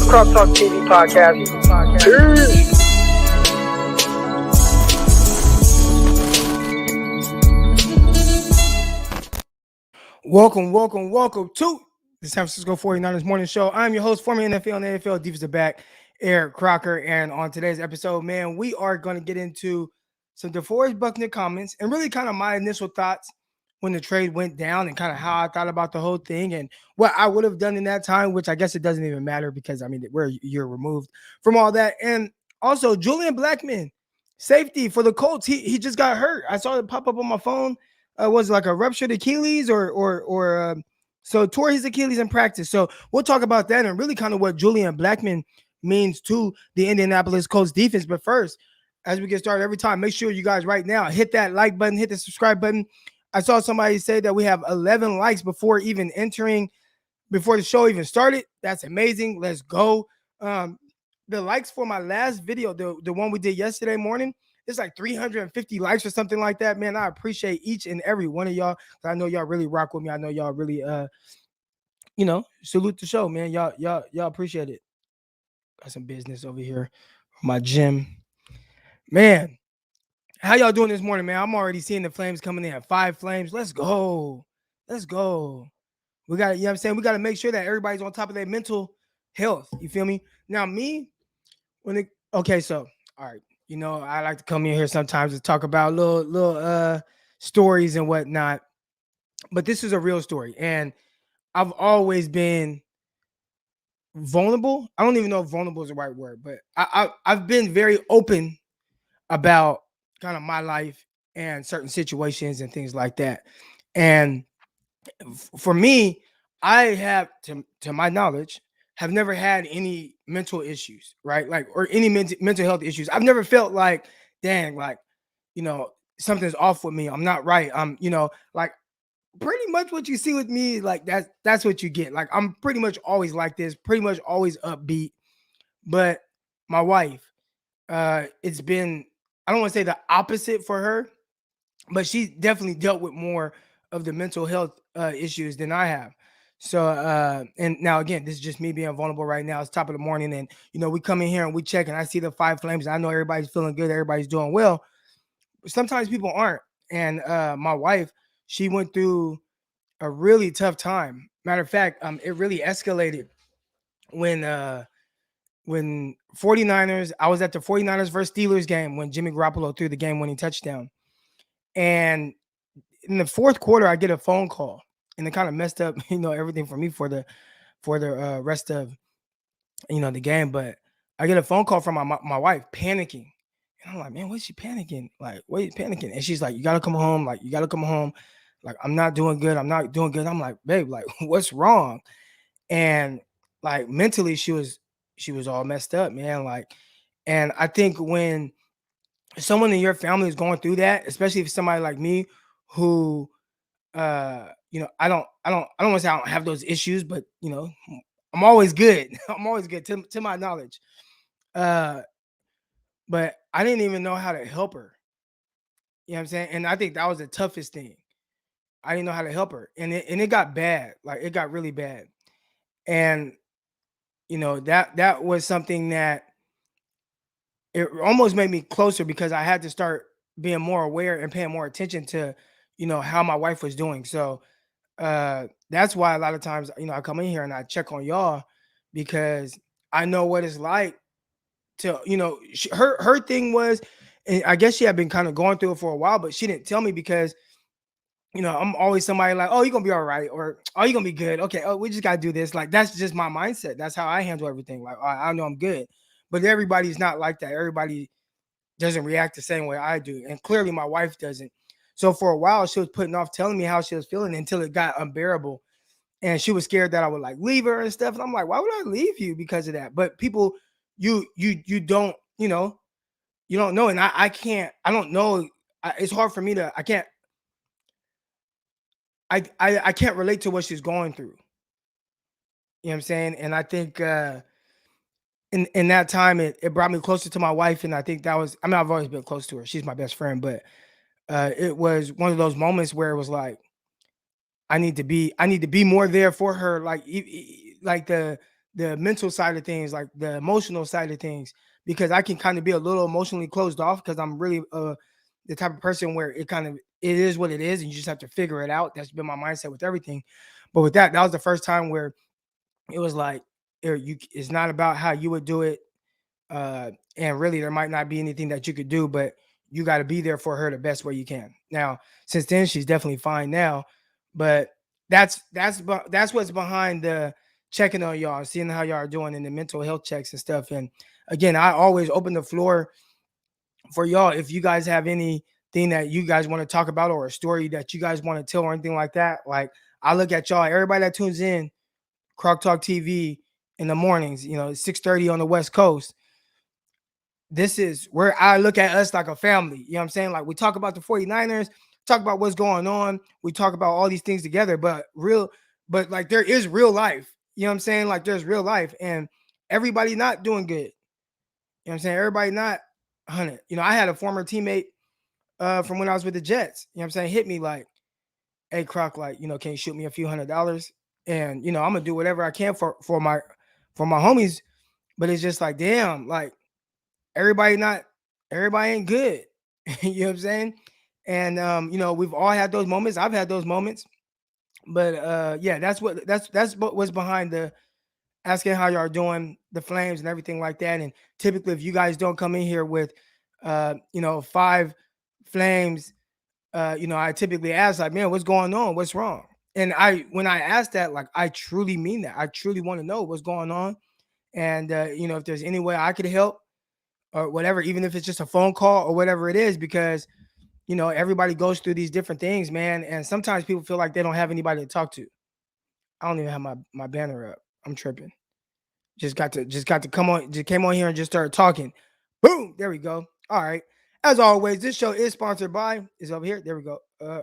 Cross Talk TV podcast. Peace. Welcome to the San Francisco 49ers Morning Show. I'm your host, former NFL and NFL defensive back, Eric Crocker. And on today's episode, man, we are going to get into some DeForest Buckner comments and really kind of my initial thoughts when the trade went down and kind of how I thought about the whole thing and what I would have done in that time, which I guess it doesn't even matter because, I mean, we're a year removed from all that. And also, Julian Blackmon, safety for the Colts, he just got hurt. I saw it pop up on my phone. Was it like a ruptured Achilles or so tore his Achilles in practice. So we'll talk about that and really kind of what Julian Blackmon means to the Indianapolis Colts defense. But first, as we get started every time, make sure you guys right now hit that like button, hit the subscribe button. I saw somebody say that we have 11 likes before the show even started. That's amazing. Let's go. The likes for my last video, the one we did yesterday morning, it's like 350 likes or something like that. Man, I appreciate each and every one of y'all. I know y'all really rock with me. I know y'all really salute the show, man. Y'all appreciate it. Got some business over here from my gym. Man, how y'all doing this morning, man? I'm already seeing the flames coming in. 5 flames. Let's go. We got, you know what I'm saying? We got to make sure that everybody's on top of their mental health. You feel me? Now, all right. You know, I like to come in here sometimes to talk about little stories and whatnot. But this is a real story. And I've always been vulnerable. I don't even know if vulnerable is the right word, but I've been very open about kind of my life and certain situations and things like that. And for me, I have, to my knowledge, have never had any mental issues, right? Like, or any mental health issues. I've never felt like, dang, like, something's off with me. I'm not right. I'm, like pretty much what you see with me, like that's what you get. Like, I'm pretty much always like this, pretty much always upbeat. But my wife, it's been, I don't want to say the opposite for her, but she definitely dealt with more of the mental health issues than I have. So, and now again, this is just me being vulnerable right now. It's top of the morning, and we come in here and we check, and I see the 5 flames. And I know everybody's feeling good, everybody's doing well, but sometimes people aren't. And my wife, she went through a really tough time. Matter of fact, it really escalated when 49ers. I was at the 49ers versus Steelers game when Jimmy Garoppolo threw the game-winning touchdown, and in the fourth quarter, I get a phone call. And it kind of messed up, everything for me for the rest of, the game. But I get a phone call from my wife panicking. And I'm like, man, what's she panicking? Like, what are you panicking? And she's like, you got to come home. Like, you got to come home. Like, I'm not doing good. I'm like, babe, like, what's wrong? And like mentally, she was all messed up, man. Like, and I think when someone in your family is going through that, especially if somebody like me who, I don't want to say I don't have those issues, but I'm always good. I'm always good to my knowledge. But I didn't even know how to help her. You know what I'm saying? And I think that was the toughest thing. I didn't know how to help her. And it got bad. Like, it got really bad. And that was something that it almost made me closer because I had to start being more aware and paying more attention to, how my wife was doing. So that's why a lot of times, I come in here and I check on y'all because I know what it's like to, her thing was, and I guess she had been kind of going through it for a while, but she didn't tell me because, I'm always somebody like, oh, you're going to be all right. Or, oh, you're going to be good. Okay. Oh, we just got to do this. Like, that's just my mindset. That's how I handle everything. Like, I know I'm good, but everybody's not like that. Everybody doesn't react the same way I do. And clearly my wife doesn't. So for a while, she was putting off telling me how she was feeling until it got unbearable. And she was scared that I would like leave her and stuff. And I'm like, why would I leave you because of that? But people, you don't, you don't know. And I don't know. It's hard for me to, I can't relate to what she's going through. You know what I'm saying? And I think in that time, it brought me closer to my wife. And I think that was, I've always been close to her. She's my best friend, but it was one of those moments where it was like, I need to be more there for her. Like, like the the mental side of things, like the emotional side of things, because I can kind of be a little emotionally closed off because I'm really the type of person where it is what it is, and you just have to figure it out. That's been my mindset with everything. But with that was the first time where it was like it's not about how you would do it, and really there might not be anything that you could do, but you got to be there for her the best way you can. Now, since then, she's definitely fine now, but that's what's behind the checking on y'all, seeing how y'all are doing in the mental health checks and stuff. And again, I always open the floor for y'all if you guys have anything that you guys want to talk about or a story that you guys want to tell or anything like that. Like, I look at y'all, everybody that tunes in Croc Talk TV in the mornings, 6:30 on the West Coast. This is where I look at us like a family. You know what I'm saying? Like, we talk about the 49ers, talk about what's going on. We talk about all these things together, but like there is real life. You know what I'm saying? Like, there's real life, and everybody not doing good. You know what I'm saying? Everybody not 100. I had a former teammate from when I was with the Jets, you know what I'm saying, hit me like, hey, Croc, like, can you shoot me a few $100s? And, I'm going to do whatever I can for my homies. But it's just like, damn, like, everybody ain't good. You know what I'm saying? And, we've all had those moments. I've had those moments. But, yeah, that's what was behind the asking how y'all are doing, the Flames and everything like that. And typically, if you guys don't come in here with, 5 Flames, I typically ask like, man, what's going on? What's wrong? And when I ask that, like, I truly mean that. I truly want to know what's going on. And, if there's any way I could help or whatever, even if it's just a phone call or whatever it is, because, everybody goes through these different things, man. And sometimes people feel like they don't have anybody to talk to. I don't even have my banner up. I'm tripping. Just got to come on, just came on here and just started talking. Boom, there we go. All right. As always, this show is sponsored by, is over here. There we go.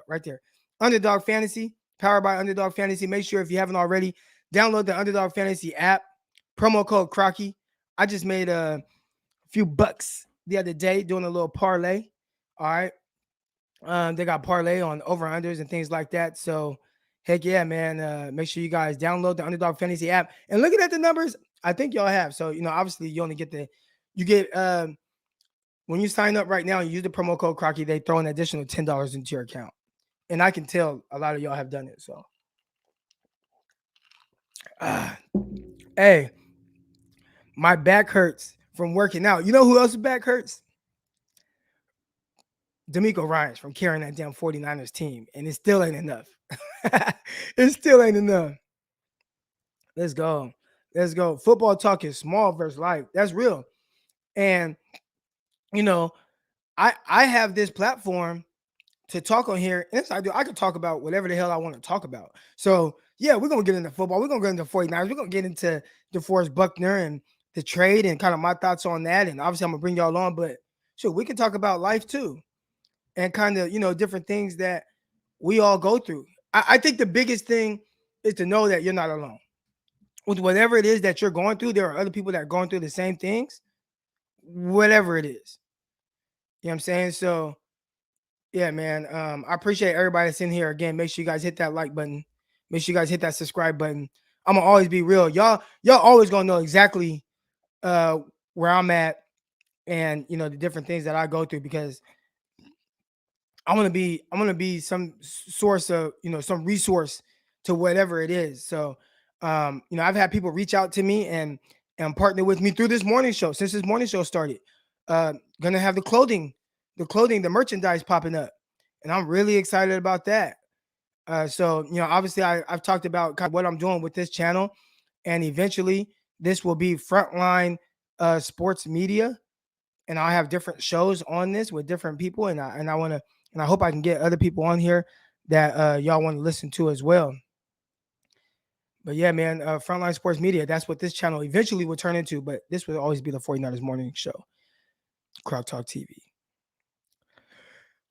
Right there. Underdog Fantasy, powered by Underdog Fantasy. Make sure if you haven't already, download the Underdog Fantasy app. Promo code Crocky. I just made a few bucks the other day doing a little parlay. All right. They got parlay on over-unders and things like that. So, heck yeah, man. Make sure you guys download the Underdog Fantasy app. And looking at the numbers, I think y'all have. So, obviously you only get when you sign up right now and use the promo code Crocky, they throw an additional $10 into your account. And I can tell a lot of y'all have done it. So, hey, my back hurts from working out. You know who else's back hurts? D'Amico Ryans from carrying that damn 49ers team. And it still ain't enough. It still ain't enough. Let's go. Let's go. Football talk is small versus life. That's real. And, I have this platform to talk on here. And I could talk about whatever the hell I want to talk about. So, yeah, we're going to get into football. We're going to get into 49ers. We're going to get into DeForest Buckner and the trade and kind of my thoughts on that. And obviously, I'm going to bring y'all on. But, sure, we can talk about life, too. And kind of, different things that we all go through. I think the biggest thing is to know that you're not alone. With whatever it is that you're going through, there are other people that are going through the same things, whatever it is. You know what I'm saying? So, yeah, man. I appreciate everybody that's in here. Again, make sure you guys hit that like button. Make sure you guys hit that subscribe button. I'm gonna always be real. Y'all always gonna know exactly where I'm at and the different things that I go through, because I'm gonna be some source of some resource to whatever it is. So I've had people reach out to me and partner with me through this morning show. Since this morning show started, gonna have the merchandise popping up, and I'm really excited about that. So obviously I've talked about kind of what I'm doing with this channel, and eventually this will be Frontline Sports Media, and I'll have different shows on this with different people, and I hope I can get other people on here that y'all want to listen to as well. But yeah, man, Frontline Sports Media, that's what this channel eventually will turn into, but this will always be the 49ers morning show, Croc Talk TV.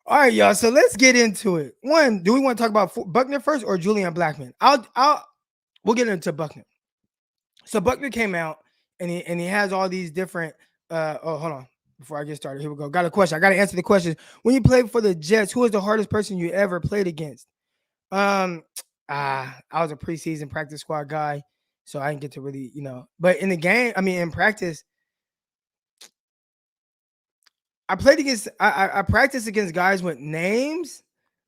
All right, y'all. So let's get into it. One, do we want to talk about Buckner first or Julian Blackmon? We'll get into Buckner. So Buckner came out and he has all these different. Hold on. Before I get started, here we go. Got a question. I got to answer the question. When you played for the Jets, who was the hardest person you ever played against? I was a preseason practice squad guy, So I didn't get to really, but in the game, I mean, in practice, I played against, I practiced against guys with names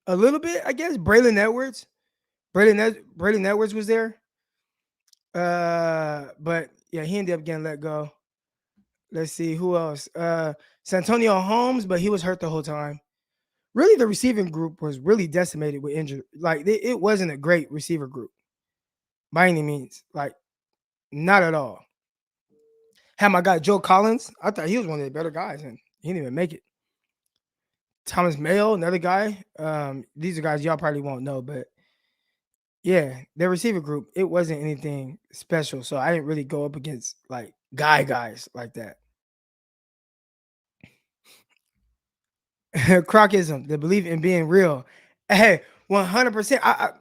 a little bit, I guess. Braylon Edwards, Braylon Edwards was there. But yeah, he ended up getting let go. Let's see who else. Santonio Holmes, but he was hurt the whole time. Really, the receiving group was really decimated with injury. Like it wasn't a great receiver group by any means. Like not at all. Had my guy Joe Collins. I thought he was one of the better guys, and he didn't even make it. Thomas Mayo, another guy. These are guys y'all probably won't know, but yeah, their receiver group, it wasn't anything special. So I didn't really go up against like guys like that. Crocism, the belief in being real. Hey, 100%. I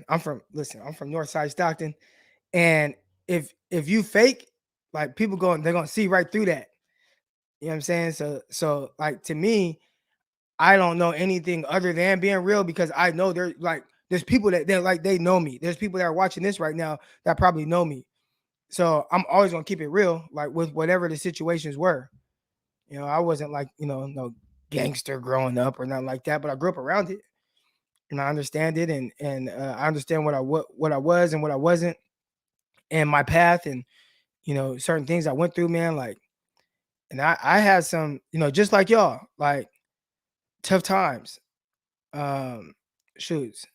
I'm from Northside Stockton, and if you fake, like people they're gonna see right through that. You know what I'm saying? So like to me, I don't know anything other than being real because I know there's people that they know me. There's people that are watching this right now that probably know me. So I'm always gonna keep it real, like with whatever the situations were. I wasn't like, no gangster growing up or nothing like that, but I grew up around it and I understand it and I understand what I was and what I wasn't and my path and certain things I went through, man. Like, and I had some, just like y'all, like tough times, shoots.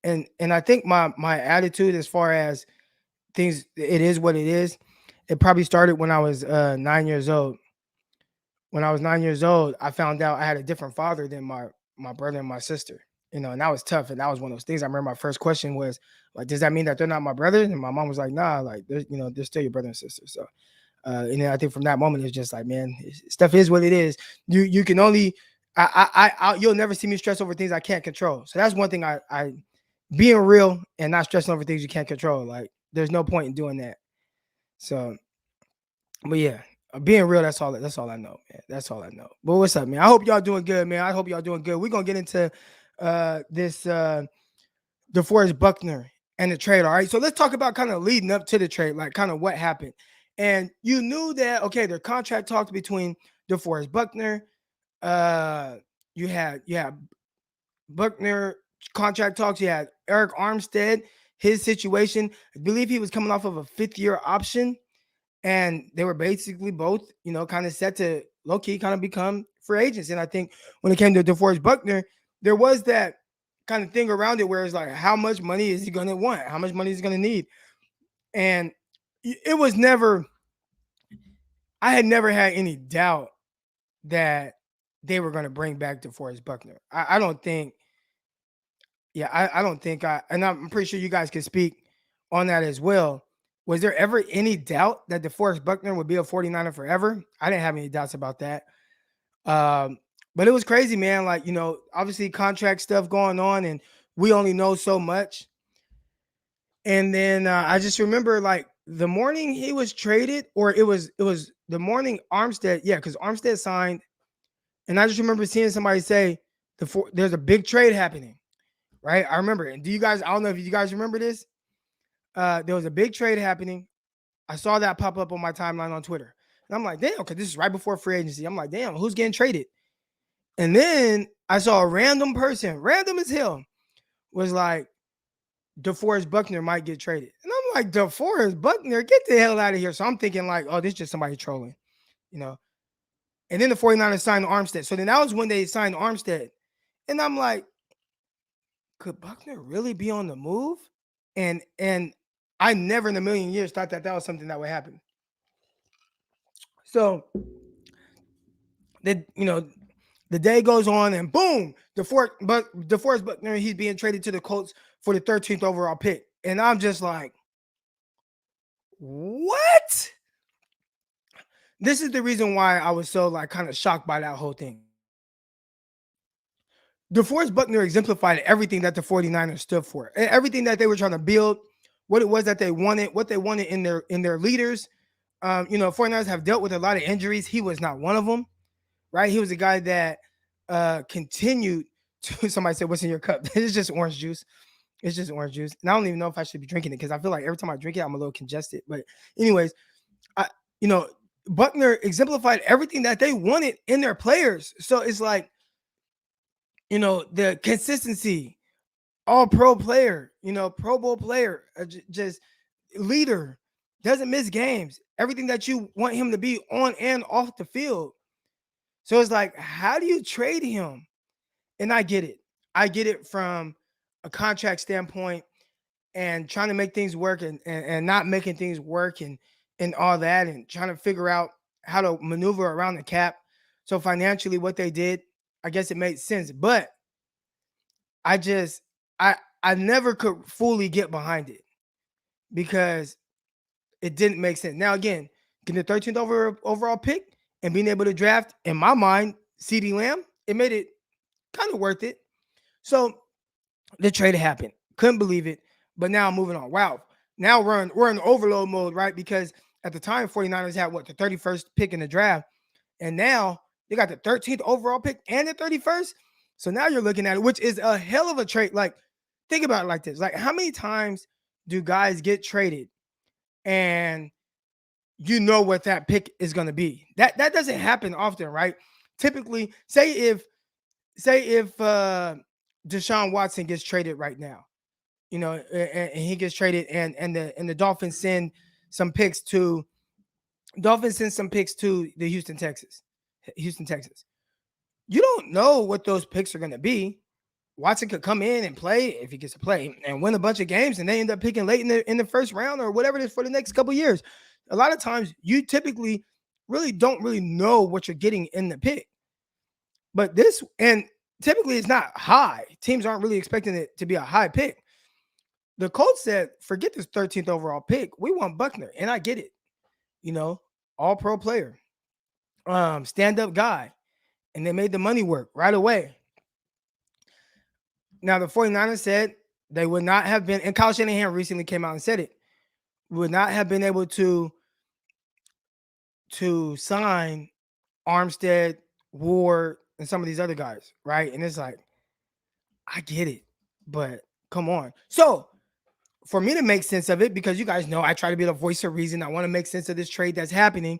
And I think my attitude as far as things, it is what it is. It probably started when I was 9 years old. When I was 9 years old, I found out I had a different father than my brother and my sister. And that was tough. And that was one of those things. I remember my first question was like, "Does that mean that they're not my brothers?" And my mom was like, "Nah, like they're still your brother and sister." So, and then I think from that moment it's just like, man, stuff is what it is. You can only, you'll never see me stress over things I can't control. So that's one thing I being real and not stressing over things you can't control. Like, there's no point in doing that. So, but yeah, being real, that's all I know, man. That's all I know. But what's up, man? I hope y'all doing good, man. I hope y'all doing good. We're gonna get into this DeForest Buckner and the trade. All right. So let's talk about kind of leading up to the trade, like kind of what happened. And you knew that, okay, their contract talks between DeForest Buckner. You had Buckner contract talks. You had Eric Armstead, his situation. I believe he was coming off of a 5th-year option. And they were basically both, kind of set to low-key kind of become free agents. And I think when it came to DeForest Buckner, there was that kind of thing around it where it's like, how much money is he going to want? How much money is he going to need? And it was never, I had never had any doubt that they were going to bring back DeForest Buckner. I don't think, I don't think and I'm pretty sure you guys can speak on that as well. Was there ever any doubt that DeForest Buckner would be a 49er forever? I didn't have any doubts about that. But it was crazy, man. Like, obviously contract stuff going on and we only know so much. And then I just remember like the morning he was traded, or it was the morning Armstead. Yeah, because Armstead signed. And I just remember seeing somebody say there's a big trade happening. Right. I remember it. And I don't know if you guys remember this. There was a big trade happening. I saw that pop up on my timeline on Twitter. And I'm like, damn, because this is right before free agency. I'm like, damn, who's getting traded? And then I saw a random person, random as hell, was like, DeForest Buckner might get traded. And I'm like, DeForest Buckner, get the hell out of here. So I'm thinking like, oh, this is just somebody trolling, And then the 49ers signed Armstead. So then that was when they signed Armstead. And I'm like, could Buckner really be on the move? And I never in a million years thought that was something that would happen. So the day goes on and boom, DeForest Buckner, he's being traded to the Colts for the 13th overall pick. And I'm just like, what? This is the reason why I was so like kind of shocked by that whole thing. DeForest Buckner exemplified everything that the 49ers stood for, everything that they were trying to build, what it was that they wanted, what they wanted in their leaders. 49ers have dealt with a lot of injuries. He was not one of them, right? He was a guy that continued to, somebody said, what's in your cup? It's just orange juice. It's just orange juice. And I don't even know if I should be drinking it because I feel like every time I drink it, I'm a little congested. But anyways, I you know, Buckner exemplified everything that they wanted in their players. So it's like, the consistency, all pro player, Pro Bowl player, just leader, doesn't miss games, everything that you want him to be on and off the field. So it's like, how do you trade him? And I get it. I get it from a contract standpoint and trying to make things work and not making things work and all that and trying to figure out how to maneuver around the cap. So financially, what they did, I guess it made sense. But I just I never could fully get behind it because it didn't make sense. Now again, getting the 13th overall pick and being able to draft, in my mind, CeeDee Lamb, it made it kind of worth it. So the trade happened. Couldn't believe it. But now moving on. Wow. Now we're in overload mode, right? Because at the time, 49ers had the 31st pick in the draft. And now they got the 13th overall pick and the 31st. So now you're looking at it, which is a hell of a trade. Like, think about it like this. Like, how many times do guys get traded and you know what that pick is going to be? That doesn't happen often, right? Typically, say if Deshaun Watson gets traded right now, and he gets traded, and the Dolphins send some picks to the Houston, Texas. You don't know what those picks are going to be. Watson could come in and play if he gets to play and win a bunch of games, and they end up picking late in the first round or whatever it is for the next couple of years. A lot of times, you typically really don't really know what you're getting in the pick. But typically it's not high. Teams aren't really expecting it to be a high pick. The Colts said, forget this 13th overall pick. We want Buckner. And I get it. All pro player, stand-up guy. And they made the money work right away. Now, the 49ers said they would not have been, and Kyle Shanahan recently came out and said it, would not have been able to sign Armstead, Ward, and some of these other guys, right? And it's like, I get it, but come on. So for me to make sense of it, because you guys know I try to be the voice of reason, I want to make sense of this trade that's happening.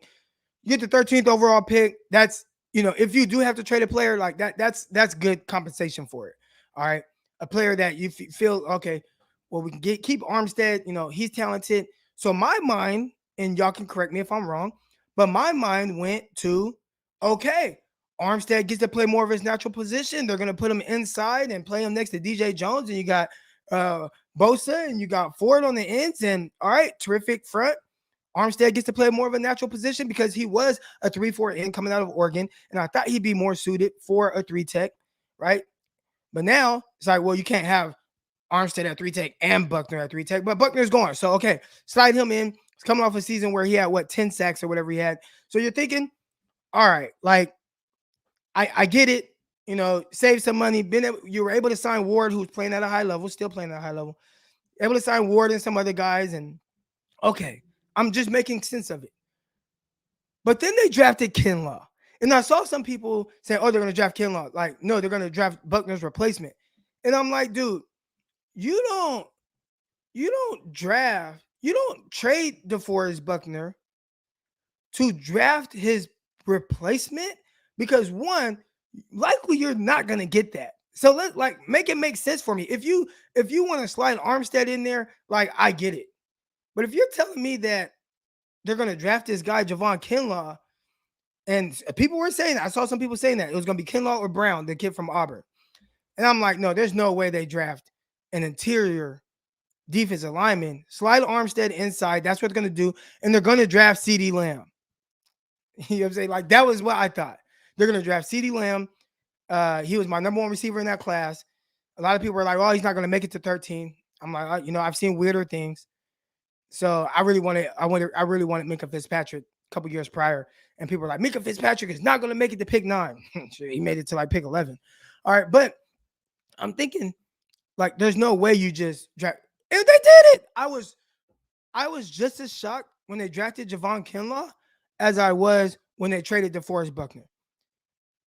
You get the 13th overall pick. That's, if you do have to trade a player like that, that's good compensation for it. All right. A player that you feel, okay, well, we can keep Armstead, he's talented. So my mind, and y'all can correct me if I'm wrong, but my mind went to, okay, Armstead gets to play more of his natural position. They're going to put him inside and play him next to DJ Jones. And you got Bosa and you got Ford on the ends. And all right, terrific front. Armstead gets to play more of a natural position because he was a 3-4 end coming out of Oregon. And I thought he'd be more suited for a 3-tech, right? But now it's like, well, you can't have Armstead at 3-tech and Buckner at 3-tech, but Buckner's gone. So, okay, slide him in. He's coming off a season where he had, 10 sacks or whatever he had. So you're thinking, all right, like, I get it, save some money. You were able to sign Ward, who's playing at a high level, still playing at a high level. Able to sign Ward and some other guys. And, okay, I'm just making sense of it. But then they drafted Kinlaw. And I saw some people say, oh, they're going to draft Kinlaw. Like, no, they're going to draft Buckner's replacement. And I'm like, dude, you don't trade DeForest Buckner to draft his replacement, because one, likely you're not going to get that. So let's make it make sense for me. If you want to slide Armstead in there, like, I get it. But if you're telling me that they're going to draft this guy, Javon Kinlaw, and people were saying, I saw some people saying that it was going to be Kinlaw or Brown, the kid from Auburn. And I'm like, no, there's no way they draft an interior defensive lineman, slide Armstead inside. That's what they're going to do. And they're going to draft CeeDee Lamb. You know what I'm saying? Like, that was what I thought. They're going to draft CeeDee Lamb. He was my number one receiver in that class. A lot of people were like, oh, he's not going to make it to 13. I'm like, I've seen weirder things. So I really wanted Minkah Fitzpatrick a couple years prior. And people were like, Minkah Fitzpatrick is not going to make it to pick 9. He made it to pick 11. All right. But I'm thinking, like, there's no way you just draft. And they did it. I was just as shocked when they drafted Javon Kinlaw as I was when they traded DeForest Buckner.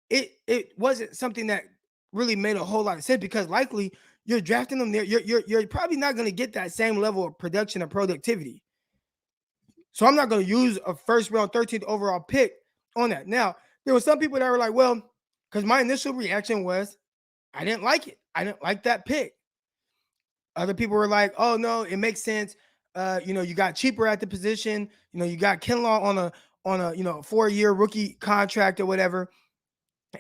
It wasn't something that really made a whole lot of sense because likely you're drafting them there. You're probably not going to get that same level of production and productivity. So I'm not going to use a first round 13th overall pick on that. Now, there were some people that were like, well, because my initial reaction was I didn't like it. I didn't like that pick. Other people were like, oh no, it makes sense. You got cheaper at the position. You got Kinlaw on a 4-year rookie contract or whatever.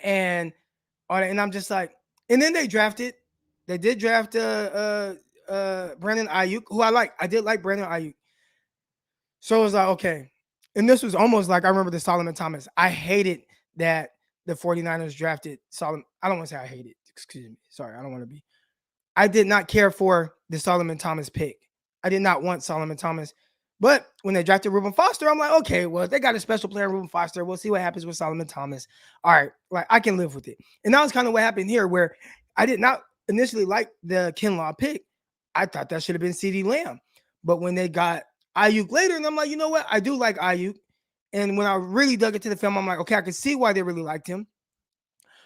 And I'm just like, and then they drafted. They did draft Brandon Ayuk, who I like. I did like Brandon Ayuk. So it was like, okay. And this was almost like I remember the Solomon Thomas. I hated that the 49ers drafted Solomon. I don't want to say I hate it. Excuse me. Sorry, I don't want to be. I did not care for the Solomon Thomas pick. I did not want Solomon Thomas. But when they drafted Reuben Foster, I'm like, okay, well, they got a special player, Reuben Foster. We'll see what happens with Solomon Thomas. All right, like I can live with it. And that was kind of what happened here, where I did not initially like the Kinlaw pick. I thought that should have been CeeDee Lamb. But when they got Ayuk later, and I'm like, you know what? I do like Ayuk. And when I really dug into the film, I'm like, okay, I can see why they really liked him.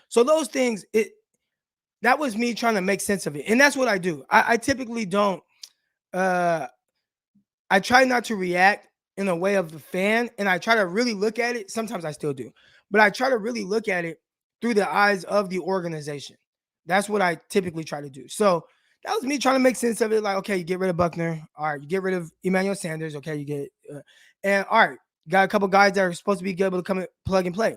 So those things, that was me trying to make sense of it. And that's what I do. I typically don't, I try not to react in a way of the fan. And I try to really look at it. Sometimes I still do, but I try to really look at it through the eyes of the organization. That's what I typically try to do. So that was me trying to make sense of it. Like, okay, you get rid of Buckner. All right, you get rid of Emmanuel Sanders. Okay, you get, and all right, got a couple guys that are supposed to be able to come and plug and play.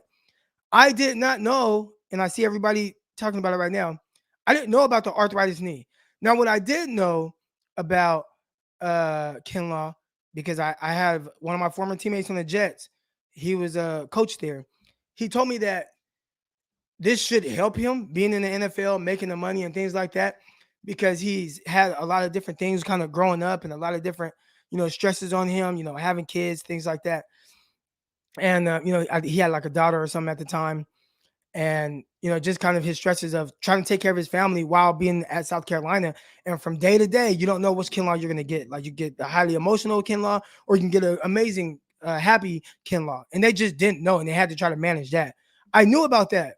I did not know, and I see everybody talking about it right now. I didn't know about the arthritis knee. Now, what I did know about Kinlaw, because I have one of my former teammates on the Jets. He was a coach there. He told me that this should help him being in the NFL, making the money and things like that, because he's had a lot of different things kind of growing up and a lot of different, stresses on him, having kids, things like that. And, he had like a daughter or something at the time. And, just kind of his stresses of trying to take care of his family while being at South Carolina. And from day to day, you don't know which Kinlaw you're going to get. Like you get the highly emotional Kinlaw, or you can get an amazing, happy Kinlaw. And they just didn't know. And they had to try to manage that. I knew about that,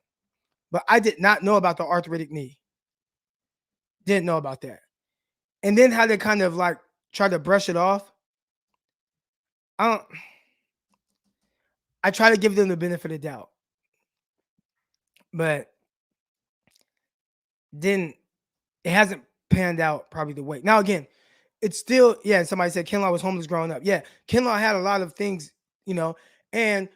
but I did not know about the arthritic knee. Didn't know about that. And then how they kind of like try to brush it off. I try to give them the benefit of doubt. But then it hasn't panned out probably the way. Now, again, it's still, somebody said Kinlaw was homeless growing up. Yeah, Kinlaw had a lot of things, and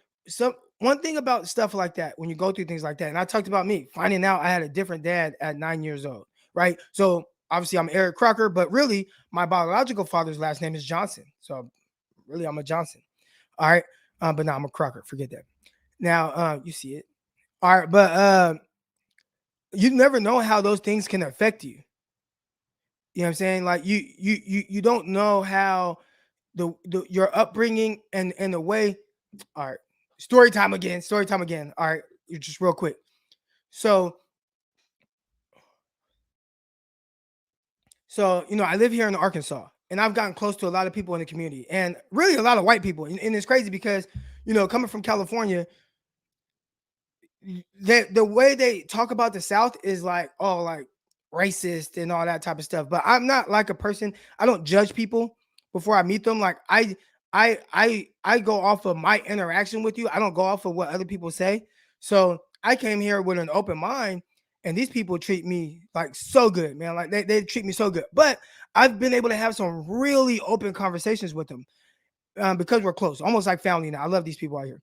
one thing about stuff like that, when you go through things like that, and I talked about me finding out I had a different dad at 9 years old, right? So obviously I'm Eric Crocker, but really my biological father's last name is Johnson. So really I'm a Johnson. All right. But now I'm a Crocker. Forget that. Now you see it. All right. But you never know how those things can affect you. You know what I'm saying? Like you don't know how your upbringing and the way. All right, story time again. All right, just real quick. So I live here in Arkansas, and I've gotten close to a lot of people in the community, and really a lot of white people. And it's crazy because coming from California, the way they talk about the South is like, oh, like racist and all that type of stuff. But I'm not like a person. I don't judge people before I meet them. Like I go off of my interaction with you. I don't go off of what other people say. So I came here with an open mind, and these people treat me like so good, man. Like they treat me so good. But I've been able to have some really open conversations with them because we're close, almost like family now. I love these people out here.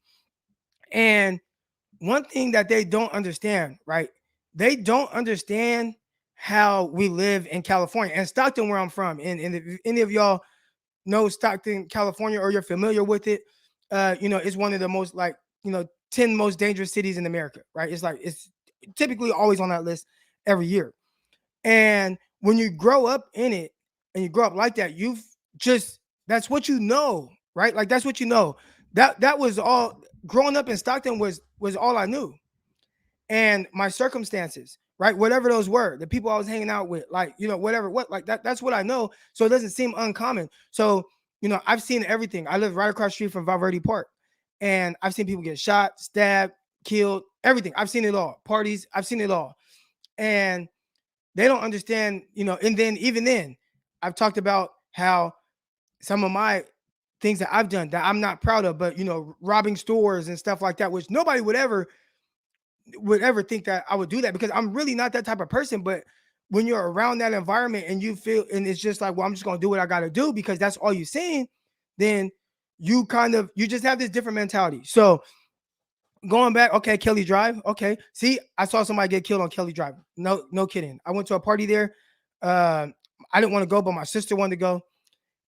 And one thing that they don't understand, right? They don't understand how we live in California and Stockton, where I'm from. And if any of y'all know Stockton, California, or you're familiar with it, it's one of the most 10 most dangerous cities in America, right? It's typically always on that list every year. And when you grow up in it and you grow up like that, that's what you know, right? Like that's what you know. That was all. Growing up in Stockton was all I knew. And my circumstances, right? Whatever those were, the people I was hanging out with, that's what I know. So it doesn't seem uncommon. So, I've seen everything. I live right across the street from Valverde Park, and I've seen people get shot, stabbed, killed, everything. I've seen it all. Parties, I've seen it all. And they don't understand, and then even then, I've talked about how some of my things that I've done that I'm not proud of, but robbing stores and stuff like that, which nobody would ever think that I would do that, because I'm really not that type of person. But when you're around that environment and you feel, and it's just like, well, I'm just gonna do what I gotta do because that's all you're seeing, then you just have this different mentality. So going back, okay, Kelly Drive. Okay. See, I saw somebody get killed on Kelly Drive. No kidding. I went to a party there. I didn't want to go, but my sister wanted to go.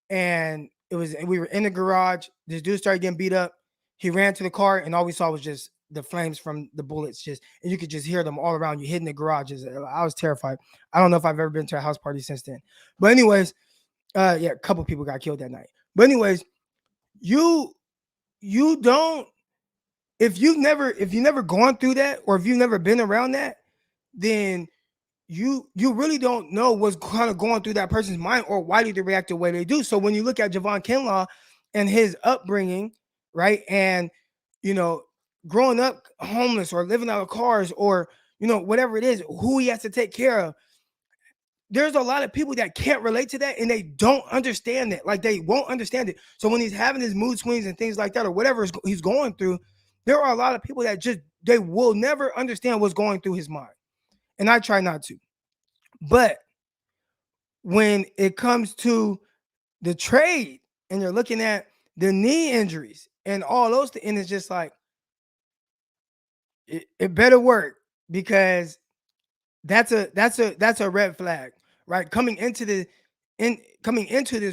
And we were in the garage. This dude started getting beat up. He ran to the car, and all we saw was just the flames from the bullets, and you could just hear them all around you hitting the garages. I was terrified. I don't know if I've ever been to a house party since then. But anyways, yeah, a couple people got killed that night. But anyways, you don't, if you've never gone through that, or if you've never been around that, then you really don't know what's kind of going through that person's mind, or why do they react the way they do. So when you look at Javon Kinlaw and his upbringing, right, and growing up homeless or living out of cars, or whatever it is, who he has to take care of, there's a lot of people that can't relate to that, and they don't understand it. Like, they won't understand it. So when he's having his mood swings and things like that, or whatever he's going through, there are a lot of people that they will never understand what's going through his mind. And I try not to. But when it comes to the trade, and you're looking at the knee injuries and all those things, and it's just like, it better work, because that's a red flag, right? Coming into this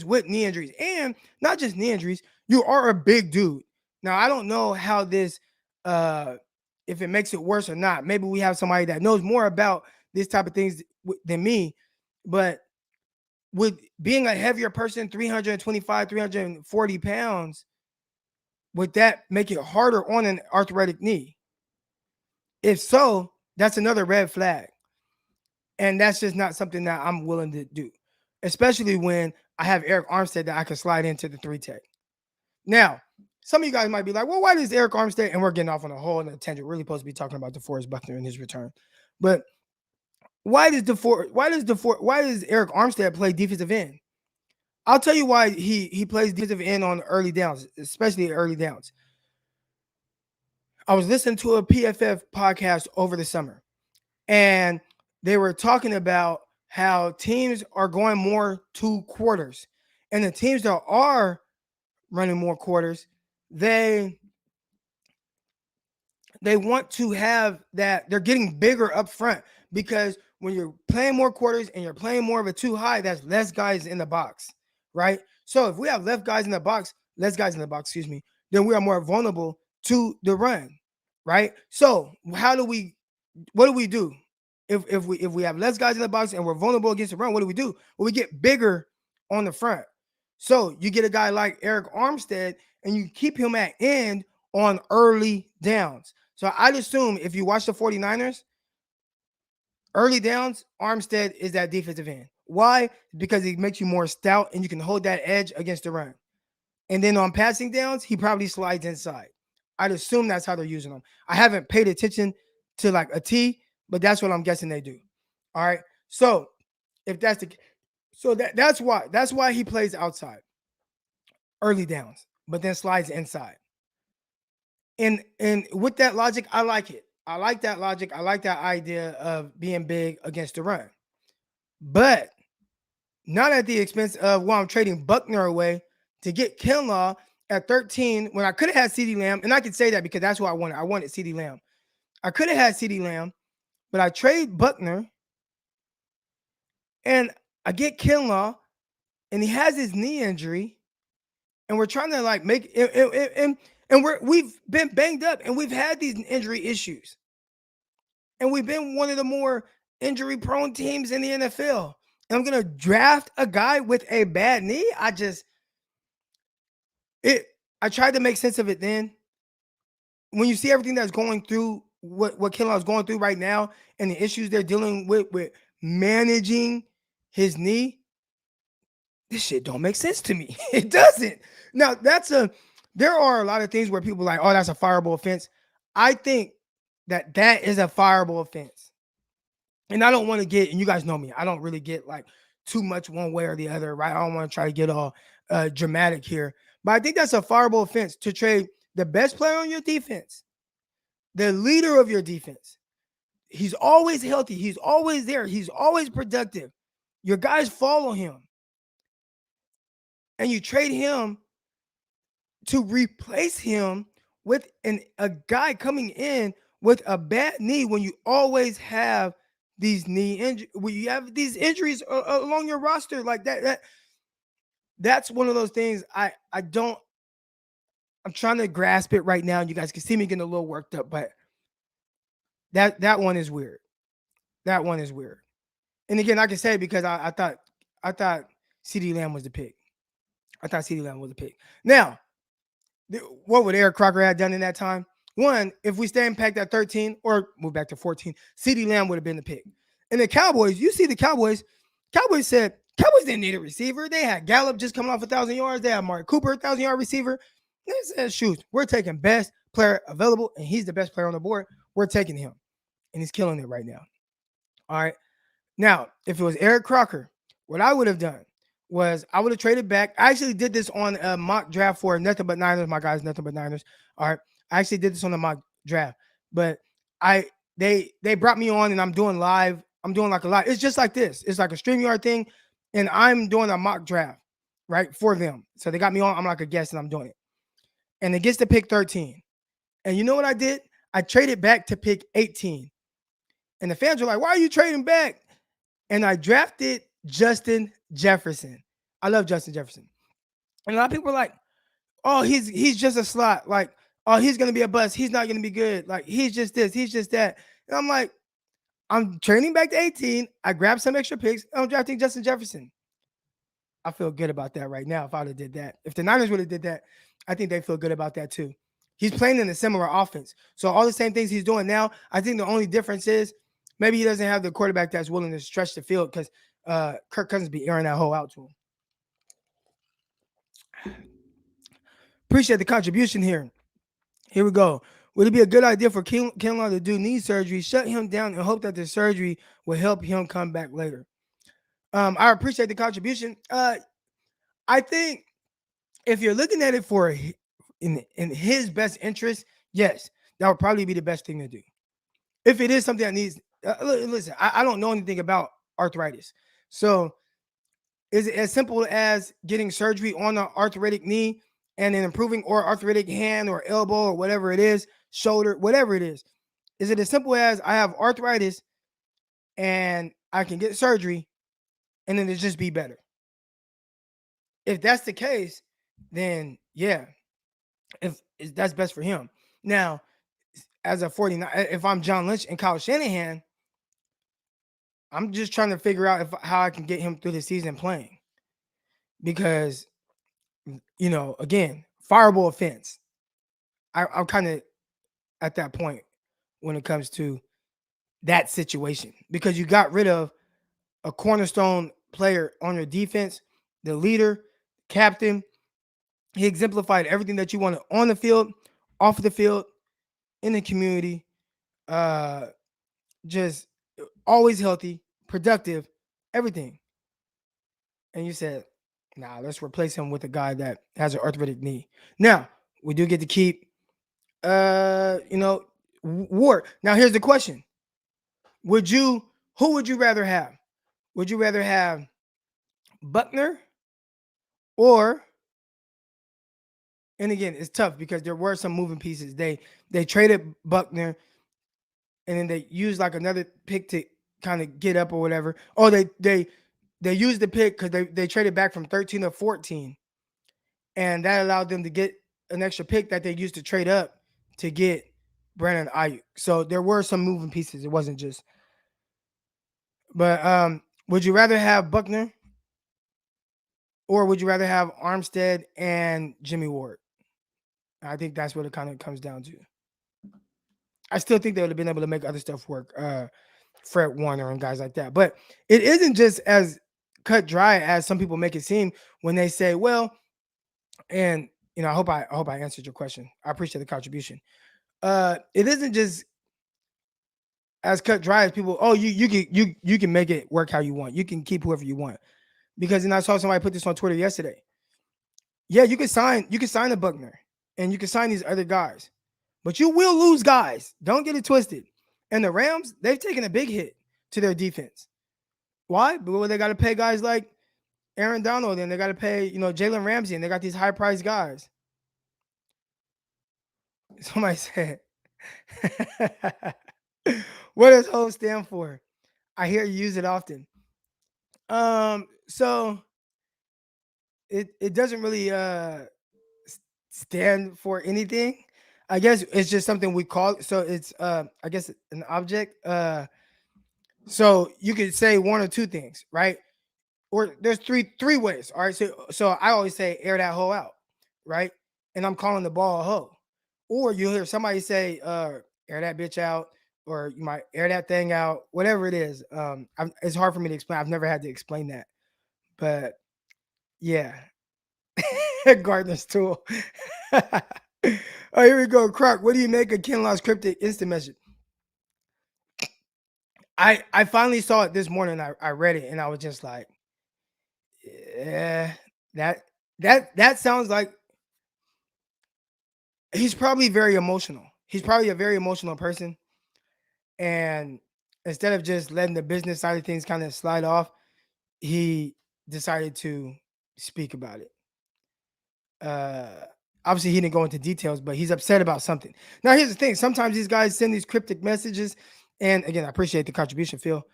with knee injuries, and not just knee injuries, you are a big dude. Now, I don't know how this, if it makes it worse or not. Maybe we have somebody that knows more about this type of things than me. But with being a heavier person, 325, 340 pounds, would that make it harder on an arthritic knee? If so, that's another red flag. And that's just not something that I'm willing to do, especially when I have Eric Armstead that I can slide into the 3-tech. Now, some of you guys might be like, well, why does Eric Armstead, and we're getting off on a whole other tangent, we're really supposed to be talking about DeForest Buckner and his return. But why does Eric Armstead play defensive end? I'll tell you why he plays defensive end on early downs, especially early downs. I was listening to a PFF podcast over the summer, and they were talking about how teams are going more to quarters, and the teams that are running more quarters, they want to have that. They're getting bigger up front, because when you're playing more quarters and you're playing more of a 2 high, that's less guys in the box, right? So if we have less guys in the box, then we are more vulnerable to the run, right? So what do we do? If we have less guys in the box and we're vulnerable against the run, what do we do? Well, we get bigger on the front. So you get a guy like Eric Armstead, and you keep him at end on early downs. So I'd assume if you watch the 49ers, early downs, Armstead is that defensive end. Why? Because he makes you more stout, and you can hold that edge against the run. And then on passing downs, he probably slides inside. I'd assume that's how they're using him. I haven't paid attention to like a T, but that's what I'm guessing they do. All right. So if that's that's why he plays outside early downs, but then slides inside. And with that logic, I like it. I like that logic. I like that idea of being big against the run, but not at the expense of, well, I'm trading Buckner away to get Kinlaw at 13 when I could have had CeeDee Lamb. And I can say that because that's what I wanted. I wanted CeeDee Lamb. I could have had CeeDee Lamb, but I trade Buckner and I get Kinlaw, and he has his knee injury, and we're trying to like make it, and we've been banged up, and we've had these injury issues, and we've been one of the more injury prone teams in the NFL. And I'm gonna draft a guy with a bad knee. I tried to make sense of it then. When you see everything that's going through, what Kinlaw is going through right now, and the issues they're dealing with managing his knee, this shit don't make sense to me. It doesn't. Now, there are a lot of things where people are like, oh, that's a fireable offense. I think that is a fireable offense. and I don't want to get, and you guys know me, I don't really get like too much one way or the other, right? I don't want to try to get all dramatic here, but I think that's a fireable offense to trade the best player on your defense, the leader of your defense. He's always healthy. He's always there. He's always productive. Your guys follow him. And you trade him to replace him with a guy coming in with a bad knee when you always have these when you have these injuries along your roster like that's one of those things I don't. I'm trying to grasp it right now, and you guys can see me getting a little worked up, but that one is weird. That one is weird. And again, I can say because I thought CeeDee Lamb was the pick. I thought CeeDee Lamb was the pick. Now, what would Eric Crocker have done in that time? One, if we stay impact at 13 or move back to 14, CeeDee Lamb would have been the pick. And the Cowboys, you see the Cowboys said, Cowboys didn't need a receiver. They had Gallup just coming off 1,000 yards. They had Mark Cooper, 1,000-yard receiver. They said, shoot, we're taking best player available, and he's the best player on the board. We're taking him, and he's killing it right now. All right. Now, if it was Eric Crocker, what I would have done was I would have traded back. I actually did this on a mock draft for Nothing But Niners. My guys, Nothing But Niners. All right. I actually did this on the mock draft, but they brought me on and I'm doing live. I'm doing like a live. It's just like this. It's like a StreamYard thing, and I'm doing a mock draft, right, for them. So they got me on. I'm like a guest and I'm doing it. And it gets to pick 13. And you know what I did? I traded back to pick 18. And the fans were like, why are you trading back? And I drafted Justin Jefferson. I love Justin Jefferson. And a lot of people were like, oh, he's just a slot. Like, oh, he's going to be a bust. He's not going to be good. Like, he's just this. He's just that. And I'm like, I'm trading back to 18. I grabbed some extra picks. I'm drafting Justin Jefferson. I feel good about that right now if I would have did that. If the Niners would have did that, I think they feel good about that too. He's playing in a similar offense. So all the same things he's doing now, I think the only difference is maybe he doesn't have the quarterback that's willing to stretch the field because Kirk Cousins be airing that hole out to him. Appreciate the contribution here. Here we go. Would it be a good idea for Kinlaw to do knee surgery, shut him down, and hope that the surgery will help him come back later? I appreciate the contribution. I think if you're looking at it for in his best interest, yes, that would probably be the best thing to do. If it is something that needs, listen, I don't know anything about arthritis. So is it as simple as getting surgery on an arthritic knee and then improving, or arthritic hand or elbow or whatever it is, shoulder, whatever it is? Is it as simple as I have arthritis and I can get surgery and then it just be better? If that's the case, then yeah, if that's best for him. Now, as a 49, if I'm John Lynch and Kyle Shanahan, I'm just trying to figure out how I can get him through the season playing. Because, again, fireable offense. I'm kind of at that point when it comes to that situation. Because you got rid of a cornerstone player on your defense, the leader, captain. He exemplified everything that you wanted on the field, off the field, in the community. Just always healthy, productive, everything. And you said, nah, let's replace him with a guy that has an arthritic knee. Now, we do get to keep, Ward. Now, here's the question. Who would you rather have? Would you rather have Buckner or, and again, it's tough because there were some moving pieces. They traded Buckner and then they used like another pick to kind of get up or whatever. Oh, they used the pick because they traded back from 13 to 14. And that allowed them to get an extra pick that they used to trade up to get Brandon Ayuk. So there were some moving pieces. It wasn't just. But would you rather have Buckner or would you rather have Armstead and Jimmy Ward? I think that's what it kind of comes down to. I still think they would have been able to make other stuff work. Fred Warner and guys like that. But it isn't just as cut dry as some people make it seem when they say, well, and I hope I answered your question. I appreciate the contribution. It isn't just as cut dry as people. Oh, you can make it work how you want. You can keep whoever you want. Because then I saw somebody put this on Twitter yesterday. Yeah, you can sign a Buckner and you can sign these other guys, but you will lose guys. Don't get it twisted. And the Rams, they've taken a big hit to their defense. Why? Because they got to pay guys like Aaron Donald and they got to pay, Jalen Ramsey, and they got these high priced guys. Somebody said, what does HO stand for? I hear you use it often. So it doesn't really stand for anything. I guess it's just something we call it. So it's I guess an object. So you could say one or two things, right? Or there's three ways. All right. So I always say air that hoe out, right? And I'm calling the ball a hoe. Or you'll hear somebody say air that bitch out, or you might air that thing out, whatever it is. It's hard for me to explain. I've never had to explain that. But yeah. Gardner's tool. Oh, here we go. Croc, what do you make of Kinlaw's cryptic instant message? I finally saw it this morning. I read it and I was just like, yeah, that sounds like he's probably very emotional. He's probably a very emotional person. And instead of just letting the business side of things kind of slide off, he decided to speak about it. Obviously he didn't go into details, but he's upset about something. Now here's the thing: sometimes these guys send these cryptic messages, and again, I appreciate the contribution, Phil.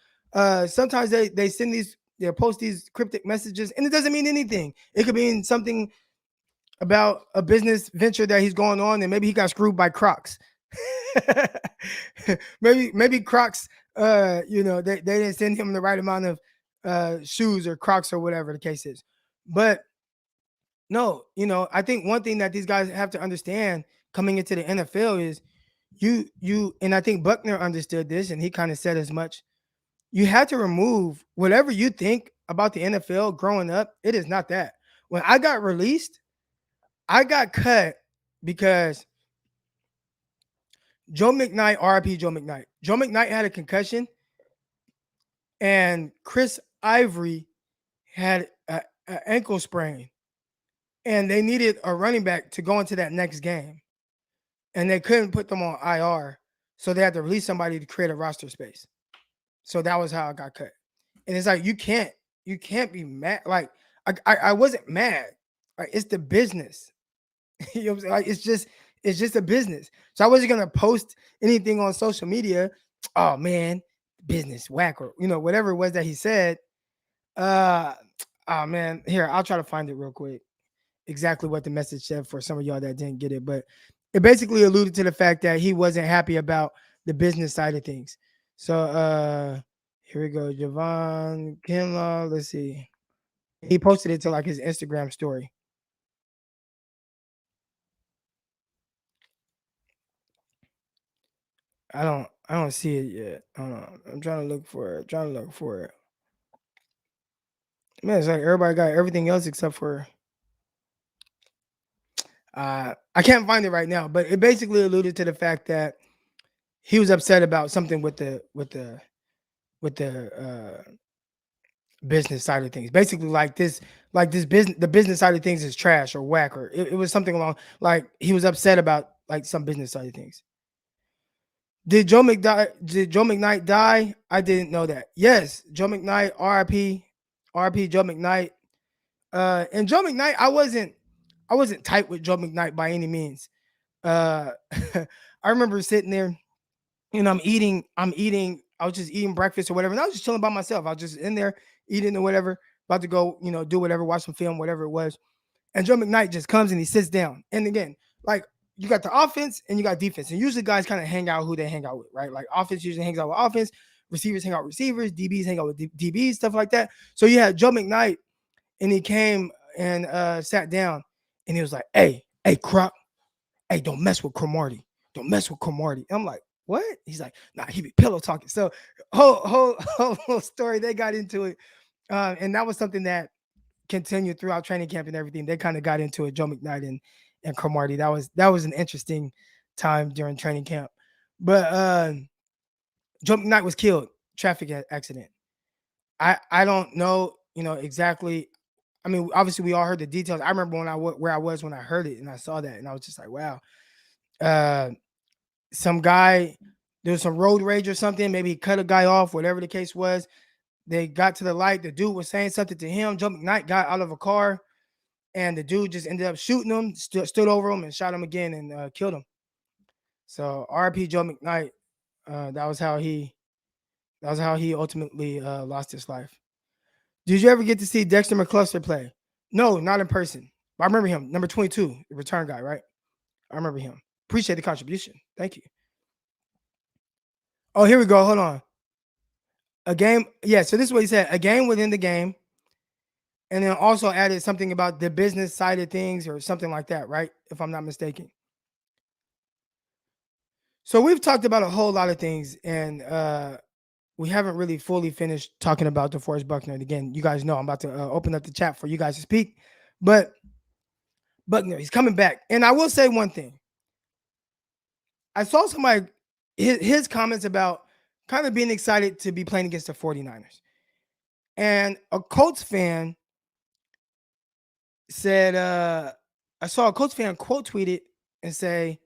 Sometimes they send these, they post these cryptic messages, and it doesn't mean anything. It could mean something about a business venture that he's going on, and maybe he got screwed by Crocs. maybe Crocs, they didn't send him the right amount of shoes or Crocs or whatever the case is. But no, I think one thing that these guys have to understand coming into the NFL is and I think Buckner understood this, and he kind of said as much. You had to remove whatever you think about the NFL growing up. It is not that. When I got released, I got cut because Joe McKnight, RIP Joe McKnight. Joe McKnight had a concussion, and Chris Ivory had an ankle sprain. And they needed a running back to go into that next game. And they couldn't put them on IR. So they had to release somebody to create a roster space. So that was how I got cut. And it's like, you can't be mad. Like, I wasn't mad. Like, it's the business. You know what I'm saying? Like, it's just a business. So I wasn't gonna post anything on social media. Oh man, business whack, or whatever it was that he said. Oh man, here, I'll try to find it real quick. Exactly what the message said for some of y'all that didn't get it, but it basically alluded to the fact that he wasn't happy about the business side of things. So here we go. Javon Kinlaw, let's see. He posted it to like his Instagram story. I don't see it yet. Hold on. I'm trying to look for it. Man, it's like everybody got everything else except for I can't find it right now, but it basically alluded to the fact that he was upset about something with the business side of things. Basically, the business side of things is trash or whack, or it was something along like he was upset about like some business side of things. Did Joe McKnight die? I didn't know that. Yes, Joe McKnight, RIP Joe McKnight. And Joe McKnight, I wasn't tight with Joe McKnight by any means. I remember sitting there, I'm eating. I was just eating breakfast or whatever, and I was just chilling by myself. I was just in there eating or whatever, about to go, do whatever, watch some film, whatever it was. And Joe McKnight just comes and he sits down. And again, like, you got the offense and you got defense, and usually guys kind of hang out who they hang out with, right? Like, offense usually hangs out with offense, receivers hang out with receivers, DBs hang out with DBs, stuff like that. So you had Joe McKnight, and he came and sat down, and he was like, "Hey, Croc, hey, don't mess with Cromartie. Don't mess with Cromartie." I'm like, "What?" He's like, "Nah, he be pillow talking." So whole story, they got into it, and that was something that continued throughout training camp and everything. They kind of got into it, Joe McKnight and Cromartie. That was an interesting time during training camp. But Joe McKnight was killed, traffic accident. I don't know, exactly. I mean, obviously we all heard the details. I remember where I was when I heard it and I saw that, and I was just like, wow. Some guy, there was some road rage or something. Maybe he cut a guy off, whatever the case was. They got to the light. The dude was saying something to him. Joe McKnight got out of a car, and the dude just ended up shooting him, stood over him, and shot him again and killed him. So R.I.P. Joe McKnight. That was how he ultimately lost his life. Did you ever get to see Dexter McCluster play? No, not in person. But I remember him, number 22, the return guy, right? I remember him. Appreciate the contribution. Thank you. Oh, here we go. Hold on. A game. Yeah, so this is what he said. A game within the game. And then also added something about the business side of things or something like that, right? If I'm not mistaken. So we've talked about a whole lot of things, and we haven't really fully finished talking about DeForest Buckner. And again, you guys know I'm about to open up the chat for you guys to speak. But Buckner, he's coming back. And I will say one thing. I saw somebody, his comments about kind of being excited to be playing against the 49ers. And a Colts fan said, I saw a Colts fan quote tweet it and say,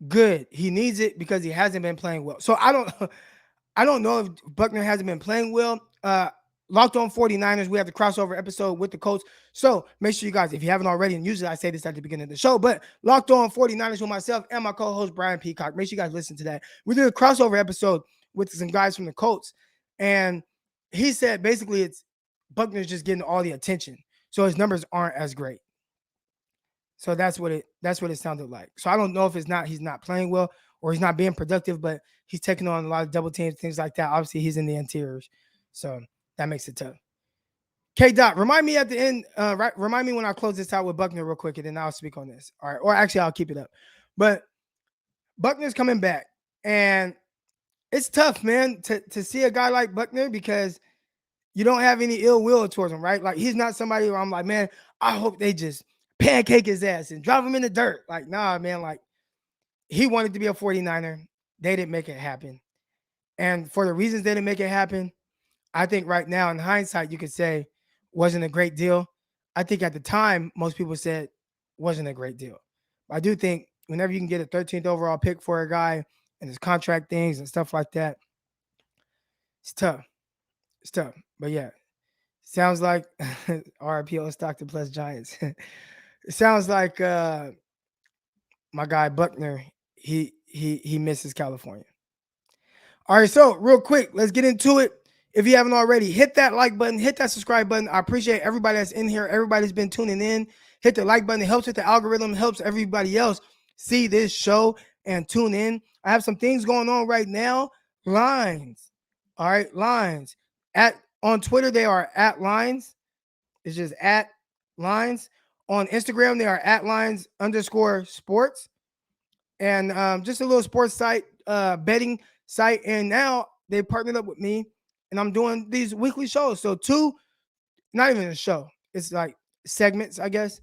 good, he needs it because he hasn't been playing well. So I don't know if Buckner hasn't been playing well. Locked on 49ers, we have the crossover episode with the Colts. So make sure you guys, if you haven't already, and usually I say this at the beginning of the show, but Locked on 49ers with myself and my co-host Brian Peacock. Make sure you guys listen to that. We did a crossover episode with some guys from the Colts, and he said basically it's Buckner's just getting all the attention, so his numbers aren't as great. So that's what it sounded like. So I don't know if he's not playing well or he's not being productive, but he's taking on a lot of double teams, things like that. Obviously, he's in the interiors, so that makes it tough. K. Dot, remind me at the end. Remind me when I close this out with Buckner real quick, and then I'll speak on this. All right, or actually, I'll keep it up. But Buckner's coming back, and it's tough, man, to see a guy like Buckner because you don't have any ill will towards him, right? Like he's not somebody where I'm like, man, I hope they just pancake his ass and drive him in the dirt. Like, nah, man, like he wanted to be a 49er. They didn't make it happen. And for the reasons they didn't make it happen, I think right now in hindsight, you could say wasn't a great deal. I think at the time, most people said wasn't a great deal. But I do think whenever you can get a 13th overall pick for a guy and his contract things and stuff like that, it's tough. It's tough. But yeah, sounds like RPO Stockton plus Giants. It sounds like my guy Buckner, he misses California. All right, so real quick, let's get into it. If you haven't already, hit that like button, hit that subscribe button. I appreciate everybody that's in here. Everybody's been tuning in. Hit the like button. It helps with the algorithm, helps everybody else see this show and tune in. I have some things going on right now. Lines. All right, lines. On Twitter, they are at lines. It's just at lines. On Instagram, they are at lines_sports. And just a little sports site, betting site. And now they partnered up with me. And I'm doing these weekly shows. So not even a show. It's like segments, I guess.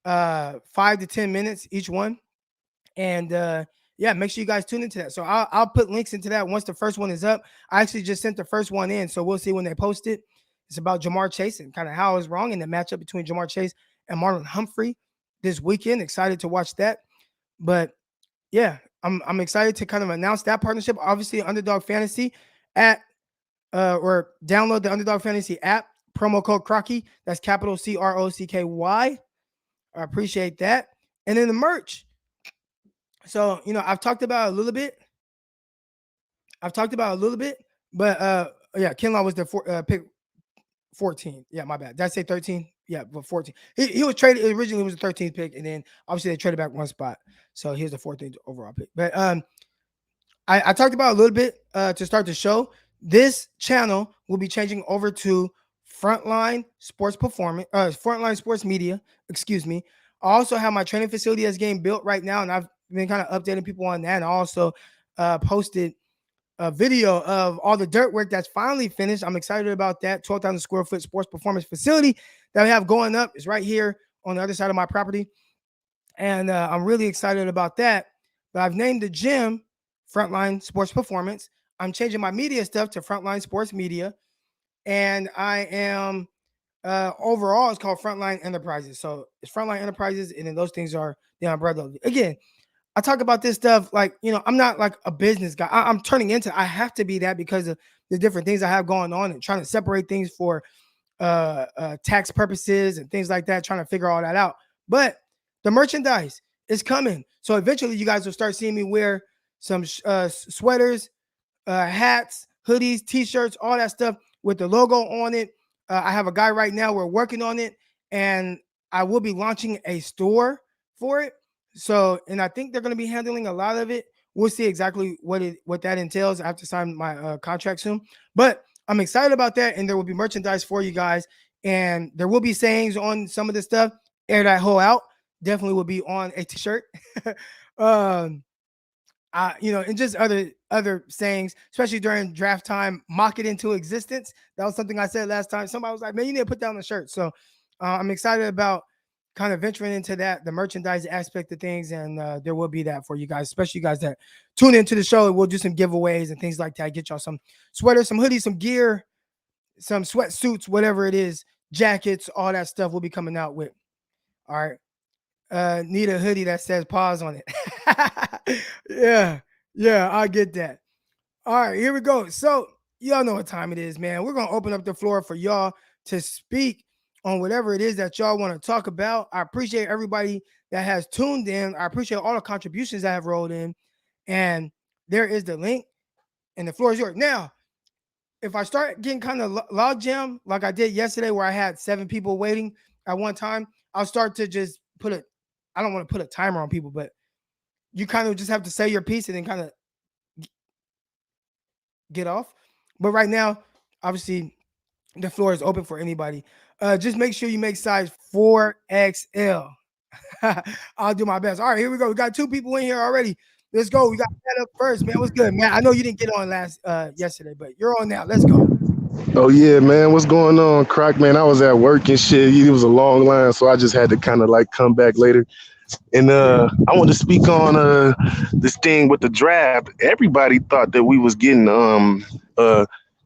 5 to 10 minutes each one. And yeah, make sure you guys tune into that. So I'll put links into that once the first one is up. I actually just sent the first one in. So we'll see when they post it. It's about Jamar Chase and kind of how it's wrong in the matchup between Jamar Chase and Marlon Humphrey this weekend. Excited to watch that. But yeah, I'm excited to kind of announce that partnership. Obviously, Underdog Fantasy or download the Underdog Fantasy app, promo code Crocky. That's capital CROCKY. I appreciate that. And then the merch. So, I've talked about a little bit. But yeah, Kinlaw was the pick 14. Yeah, my bad. Did I say 13? Yeah, but 14. He was traded originally, was the 13th pick, and then obviously they traded back one spot. So here's the 14th overall pick. But I talked about a little bit to start the show. This channel will be changing over to Frontline Sports Media. Excuse me. I also have my training facility that's getting built right now, and I've been kind of updating people on that. And I also posted a video of all the dirt work that's finally finished. I'm excited about that. 12,000 square foot sports performance facility that we have going up is right here on the other side of my property. And I'm really excited about that. But I've named the gym Frontline Sports Performance. I'm changing my media stuff to Frontline Sports Media, and I am overall it's called Frontline Enterprises. So it's Frontline Enterprises, and then those things are the umbrella. Again, I talk about this stuff like, I'm not like a business guy. I'm turning into, I have to be that because of the different things I have going on and trying to separate things for tax purposes and things like that, trying to figure all that out. But the merchandise is coming. So eventually you guys will start seeing me wear some sweaters, hats, hoodies, t-shirts, all that stuff with the logo on it. I have a guy right now, we're working on it, and I will be launching a store for it. So, and I think they're going to be handling a lot of it. We'll see exactly what that entails. I have to sign my contract soon, but I'm excited about that. And there will be merchandise for you guys, and there will be sayings on some of the stuff. Air that hoe out definitely will be on a t-shirt. And just other sayings, especially during draft time, mock it into existence. That was something I said last time. Somebody was like, man, you need to put that on the shirt. So I'm excited about kind of venturing into that, the merchandise aspect of things. And there will be that for you guys, especially you guys that tune into the show. We'll do some giveaways and things like that. Get y'all some sweaters, some hoodies, some gear, some sweatsuits, whatever it is, jackets, all that stuff we'll be coming out with. All right. Need a hoodie that says pause on it. Yeah, I get that. All right, here we go. So y'all know what time it is, man. We're gonna open up the floor for y'all to speak on whatever it is that y'all want to talk about. I appreciate everybody that has tuned in. I appreciate all the contributions that have rolled in, and there is the link, and the floor is yours. Now, if I start getting kind of log jam like I did yesterday, where I had 7 people waiting at one time, I'll start to just I don't want to put a timer on people, but you kind of just have to say your piece and then kind of get off. But right now, obviously, the floor is open for anybody. Just make sure you make size 4XL. I'll do my best. All right, here we go. We got 2 people in here already. Let's go. We got that up first, man. What's good, man? I know you didn't get on yesterday, but you're on now. Let's go. Oh yeah, man. What's going on, Croc? Man, I was at work and shit. It was a long line, so I just had to kind of like come back later. And I want to speak on this thing with the draft. Everybody thought that we was getting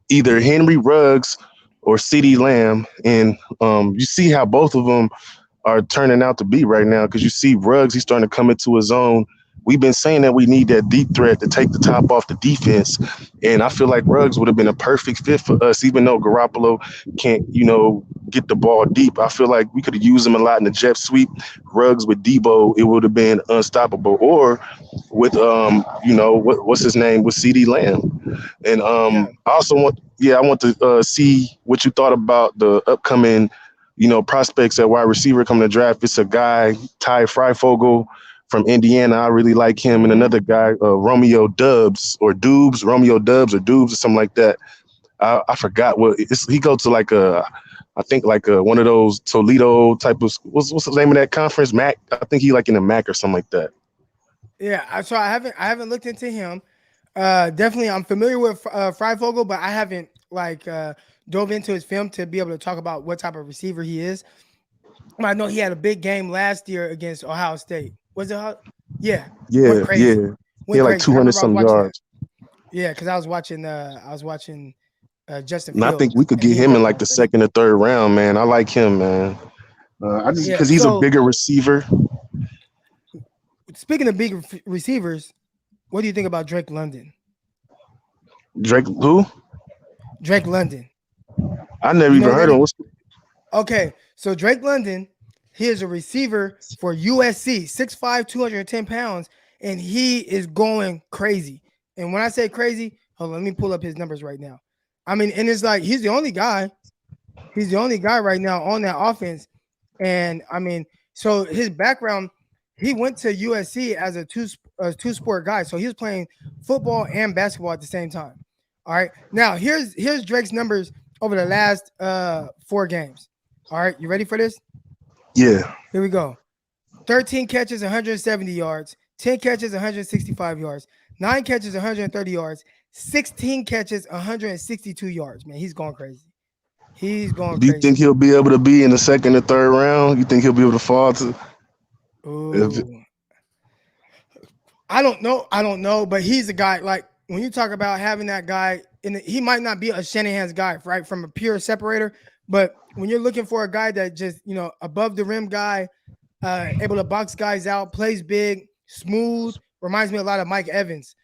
either Henry Ruggs or CeeDee Lamb, and you see how both of them are turning out to be right now. Because you see Ruggs, he's starting to come into his own. We've been saying that we need that deep threat to take the top off the defense. And I feel like Ruggs would have been a perfect fit for us, even though Garoppolo can't, get the ball deep. I feel like we could have used him a lot in the jet sweep. Ruggs with Debo, it would have been unstoppable. Or with, what's his name, with CeeDee Lamb. And I also want to see what you thought about the upcoming, prospects at wide receiver coming to draft. It's a guy, Ty Freifogel from Indiana. I really like him. And another guy, Romeo Dubs or Dubes, Romeo Dubs or Dubes or something like that. I forgot what he goes to I think one of those Toledo type of, what's the name of that conference? MAC. I think he like in a MAC or something like that. Yeah. So I haven't looked into him. Definitely I'm familiar with Freifogel, but I haven't dove into his film to be able to talk about what type of receiver he is. I know he had a big game last year against Ohio State. Was it? Yeah. Went crazy. Yeah. He had like 200 some yards. Yeah, because I was watching Justin Fields. And I think we could get him in like the second or third round, man. I like him, man. Because he's a bigger receiver. Speaking of big receivers, what do you think about Drake London? Drake who? Drake London. I never even heard of him. Okay, so Drake London, he is a receiver for USC, 6'5", 210 pounds, and he is going crazy. And when I say crazy, hold on, let me pull up his numbers right now. I mean, and it's like he's the only guy. He's the only guy right now on that offense. And I mean, so his background, he went to USC as a two-sport guy. So he was playing football and basketball at the same time. All right. Now, here's Drake's numbers over the last 4 games. All right. You ready for this? Yeah. Here we go. 13 catches, 170 yards. 10 catches, 165 yards. 9 catches, 130 yards. 16 catches, 162 yards. Man, he's going crazy. He's going crazy. Do you think he'll be able to be in the second or third round? You think he'll be able to fall to? Ooh. I don't know. But he's a guy like, when you talk about having that guy, he might not be a Shanahan's guy, right, from a pure separator, but when you're looking for a guy that just, above the rim guy, able to box guys out, plays big, smooth, reminds me a lot of Mike Evans.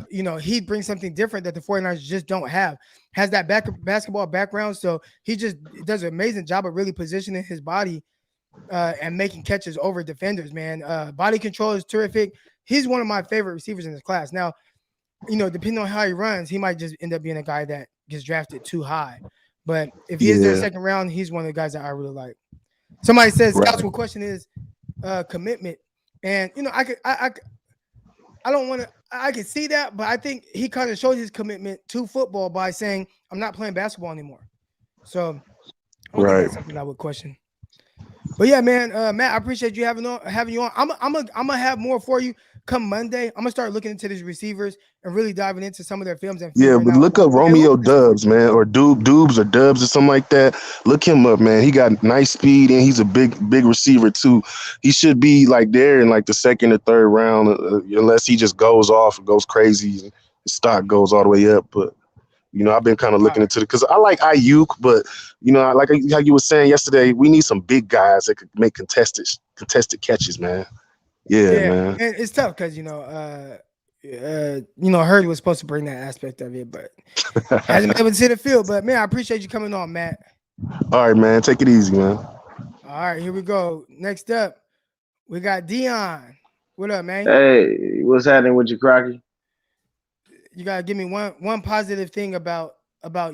He brings something different that the 49ers just don't have. Has that basketball background, so he just does an amazing job of really positioning his body and making catches over defenders, man. Body control is terrific. He's one of my favorite receivers in this class. Now, depending on how he runs, he might just end up being a guy that gets drafted too high. But if he is there second round, he's one of the guys that I really like. Somebody says, Scouts, what question is commitment? And, I can see that, but I think he kind of showed his commitment to football by saying, I'm not playing basketball anymore. So I don't think that's something I would question. But yeah, man, Matt, I appreciate you having you on. I'm gonna have more for you come Monday. I'm gonna start looking into these receivers and really diving into some of their films. And but look up Romeo Dubs, man, or Dubs or Dubs or something like that. Look him up, man. He got nice speed and he's a big receiver too. He should be like there in like the second or third round, unless he just goes off and goes crazy. And his stock goes all the way up, but. I've been kind of looking into it because I like Ayuk, but like how you were saying yesterday, we need some big guys that could make contested catches, man. Yeah, man. And it's tough because Hurd was supposed to bring that aspect of it, but hasn't been able to see the field. But man, I appreciate you coming on, Matt. All right, man. Take it easy, man. All right, here we go. Next up, we got Dion. What up, man? Hey, what's happening with you, Crocky? You gotta give me one positive thing about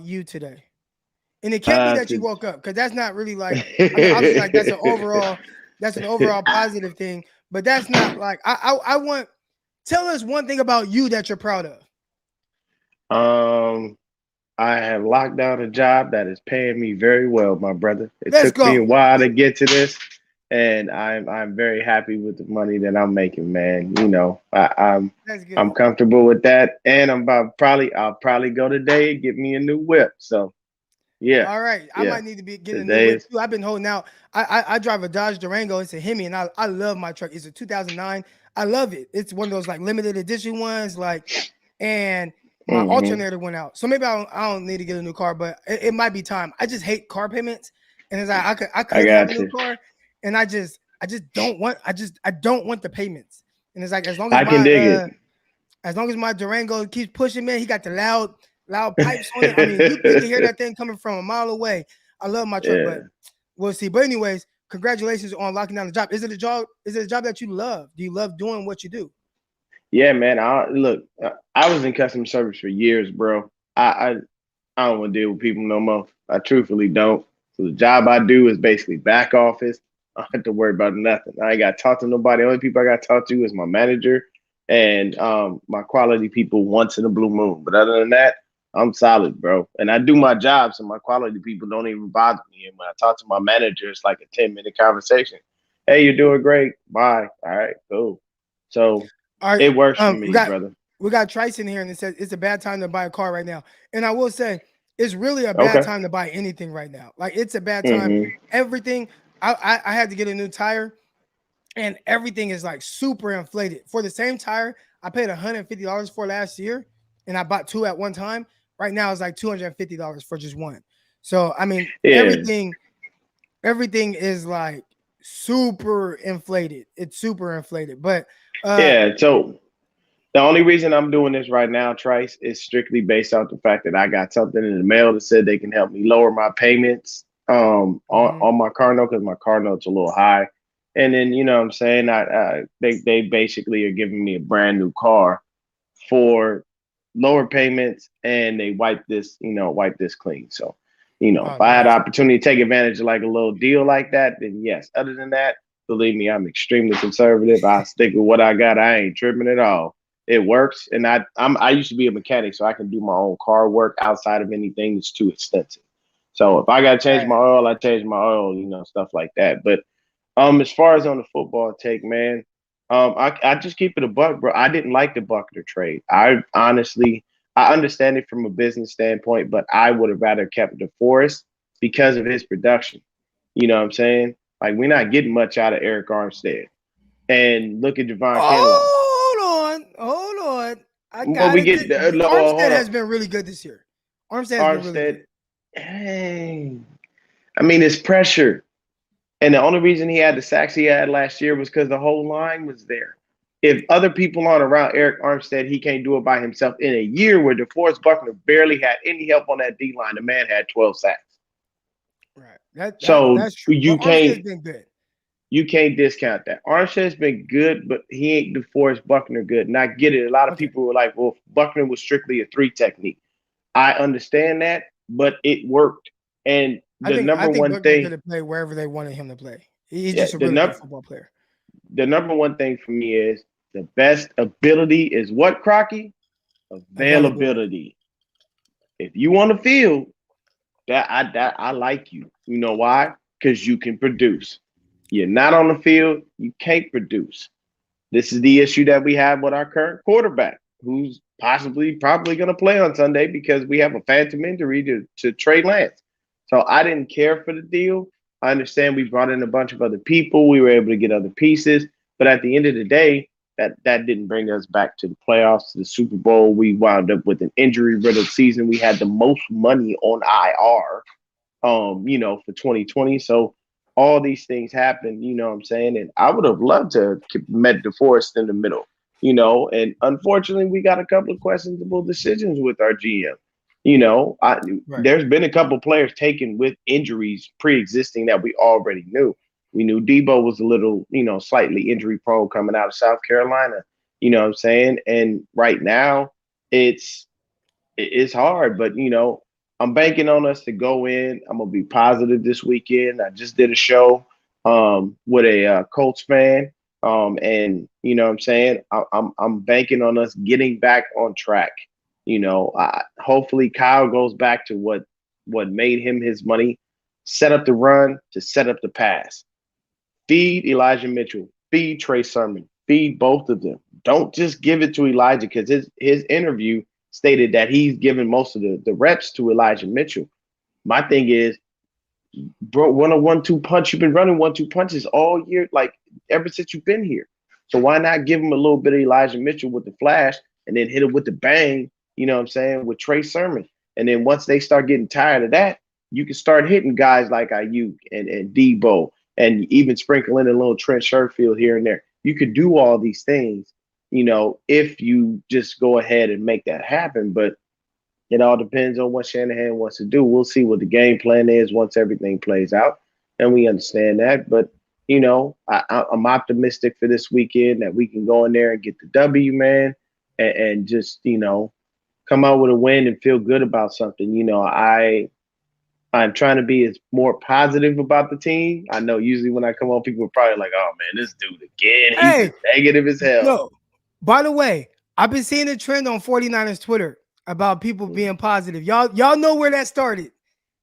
you today, and it can't be that you woke up, because that's not really like. Obviously, like that's an overall positive thing, but that's not like I want. Tell us one thing about you that you're proud of. I have locked down a job that is paying me very well, my brother. It took me a while to get to this, and I'm very happy with the money that I'm making, man. I'm comfortable with that, and I'll probably go today and get me a new whip. So, yeah. All right, I might need to be getting a new whip too. I've been holding out. I drive a Dodge Durango. It's a Hemi, and I love my truck. It's a 2009. I love it. It's one of those like limited edition ones, and my alternator went out, so maybe I don't need to get a new car, but it might be time. I just hate car payments, and it's like I could have a new car. And I don't want the payments. And it's like as long as my Durango keeps pushing, man, he got the loud pipes on it. I mean, you can hear that thing coming from a mile away. I love my truck, but we'll see. But anyways, congratulations on locking down the job. Is it a job that you love? Do you love doing what you do? Yeah, man. I was in customer service for years, bro. I don't want to deal with people no more. I truthfully don't. So the job I do is basically back office. I don't have to worry about nothing. I ain't got to talk to nobody. The only people I got to talk to is my manager and my quality people once in a blue moon. But other than that, I'm solid, bro. And I do my job, so my quality people don't even bother me. And when I talk to my manager, it's like a 10-minute conversation. Hey, you're doing great. Bye. All right, cool. So it works for me, brother. We got Trice in here, and it says it's a bad time to buy a car right now. And I will say, it's really a bad time to buy anything right now. Like, it's a bad time. Everything. I had to get a new tire, and everything is like super inflated. For the same tire I paid $150 for last year, and I bought two at one time. Right now it's like $250 for just one. So I mean, everything is like super inflated. It's super inflated. But so the only reason I'm doing this right now, Trice, is strictly based off the fact that I got something in the mail that said they can help me lower my payments on my car note, because my car note's a little high. And then, you know what I'm saying, they basically are giving me a brand new car for lower payments, and they wipe this clean. So, if I had the opportunity to take advantage of like a little deal like that, then yes. Other than that, believe me, I'm extremely conservative. I stick with what I got. I ain't tripping at all. It works. And I used to be a mechanic, so I can do my own car work outside of anything that's too extensive. So if I got to change my oil, I change my oil, stuff like that. But as far as on the football take, man, I just keep it a buck, bro. I didn't like the Buckner trade. I understand it from a business standpoint, but I would have rather kept DeForest because of his production. You know what I'm saying? Like, we're not getting much out of Eric Armstead. And look at Javon Kinlaw. Hold on. I Well, got we it. get hold Armstead has on. been really good this year. Armstead has been really Armstead. good. Hey, I mean, it's pressure. And the only reason he had the sacks he had last year was because the whole line was there. If other people aren't around Eric Armstead, he can't do it by himself. In a year where DeForest Buckner barely had any help on that D line, the man had 12 sacks. Right. So That's true. But Armstead's been good. you can't discount that. Armstead's been good, but he ain't DeForest Buckner good. And I get it. A lot of people were like, well, Buckner was strictly a 3 technique. I understand that, but it worked. And I think one Buckner thing could have played wherever they wanted him to play. He's just a really good football player. The number one thing for me is the best ability is what, Crocky? Availability. If you on the field, that I like you. You know why? Because you can produce. You're not on the field, you can't produce. This is the issue that we have with our current quarterback, who's probably going to play on Sunday because we have a phantom injury to Trey Lance. So I didn't care for the deal. I understand we brought in a bunch of other people. We were able to get other pieces. But at the end of the day, that didn't bring us back to the playoffs, to the Super Bowl. We wound up with an injury-riddled season. We had the most money on IR, for 2020. So all these things happen, you know what I'm saying? And I would have loved to have met DeForest in the middle, and unfortunately we got a couple of questionable decisions with our GM. There's been a couple of players taken with injuries pre-existing that we already knew. We knew Debo was a little, slightly injury prone coming out of South Carolina, you know what I'm saying? And right now it's hard, but I'm banking on us to go in. I'm gonna be positive this weekend. I just did a show with a Colts fan, and you know what I'm saying. I'm banking on us getting back on track. Hopefully Kyle goes back to what made him his money: set up the run to set up the pass. Feed Elijah Mitchell. Feed Trey Sermon. Feed both of them. Don't just give it to Elijah, because his interview stated that he's given most of the reps to Elijah Mitchell. My thing is, bro, run a 1-2 punch. You've been running 1-2 punches all year, like ever since you've been here. So why not give him a little bit of Elijah Mitchell with the flash and then hit it with the bang, you know what I'm saying, with Trey Sermon. And then once they start getting tired of that, you can start hitting guys like Ayuk and Debo, and even sprinkle in a little Trent Sherfield here and there. You could do all these things, if you just go ahead and make that happen. But it all depends on what Shanahan wants to do. We'll see what the game plan is once everything plays out, and we understand that. But, I'm optimistic for this weekend that we can go in there and get the W, man, and just, come out with a win and feel good about something. I'm trying to be as more positive about the team. I know usually when I come on, people are probably like, oh, man, this dude again. He's negative as hell. No, by the way, I've been seeing a trend on 49ers Twitter about people being positive. Y'all know where that started.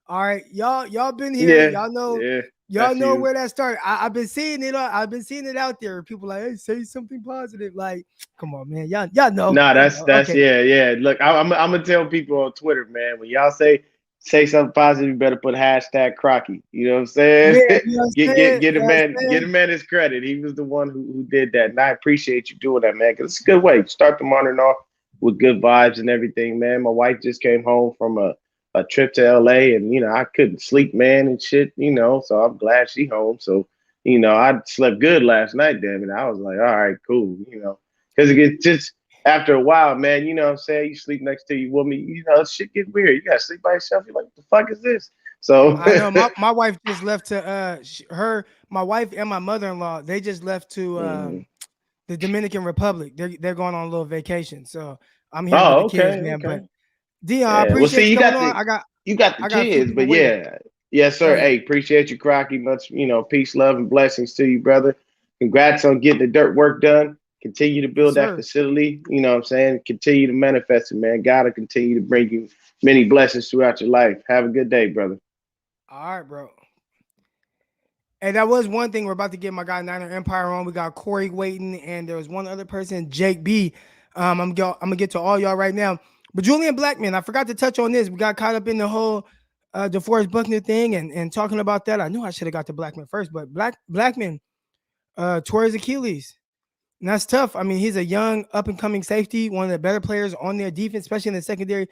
All right. Y'all been here. Y'all know where that started. I've been seeing it. I've been seeing it out there. People like, hey, say something positive. Like, come on, man. Y'all know. Nah, that's okay. yeah. Look, I'm gonna tell people on Twitter, man, when y'all say something positive, you better put hashtag Crocky. You know what I'm saying? Yeah, you know what I'm saying? Get a man his credit. He was the one who did that. And I appreciate you doing that, man, because it's a good way to start the morning off with good vibes and everything, man. My wife just came home from a trip to LA, and I couldn't sleep, man, and shit, so I'm glad she home. So, I slept good last night, damn it. I was like, all right, cool, because it gets just after a while, man, you know what I'm saying? You sleep next to your woman, shit get weird. You gotta sleep by yourself. You're like, what the fuck is this? So I know my wife just left to my wife and my mother-in-law, they just left to the Dominican Republic. They're going on a little vacation. So I'm here with the kids, man. But Dion, I appreciate you coming on. You got the kids, but yes, sir. Hey, appreciate you, Crocky. Much, peace, love, and blessings to you, brother. Congrats on getting the dirt work done. Continue to build that facility. You know what I'm saying? Continue to manifest it, man. God will continue to bring you many blessings throughout your life. Have a good day, brother. All right, bro. And that was one thing. We're about to get my guy Niner Empire on. We got Corey waiting, and there was one other person, Jake B. I'm gonna get to all y'all right now. But Julian Blackman, I forgot to touch on this. We got caught up in the whole DeForest Buckner thing and talking about that. I knew I should have got to Blackman first, but Blackman tore his Achilles. And that's tough. I mean, he's a young, up and coming safety, one of the better players on their defense, especially in the secondary.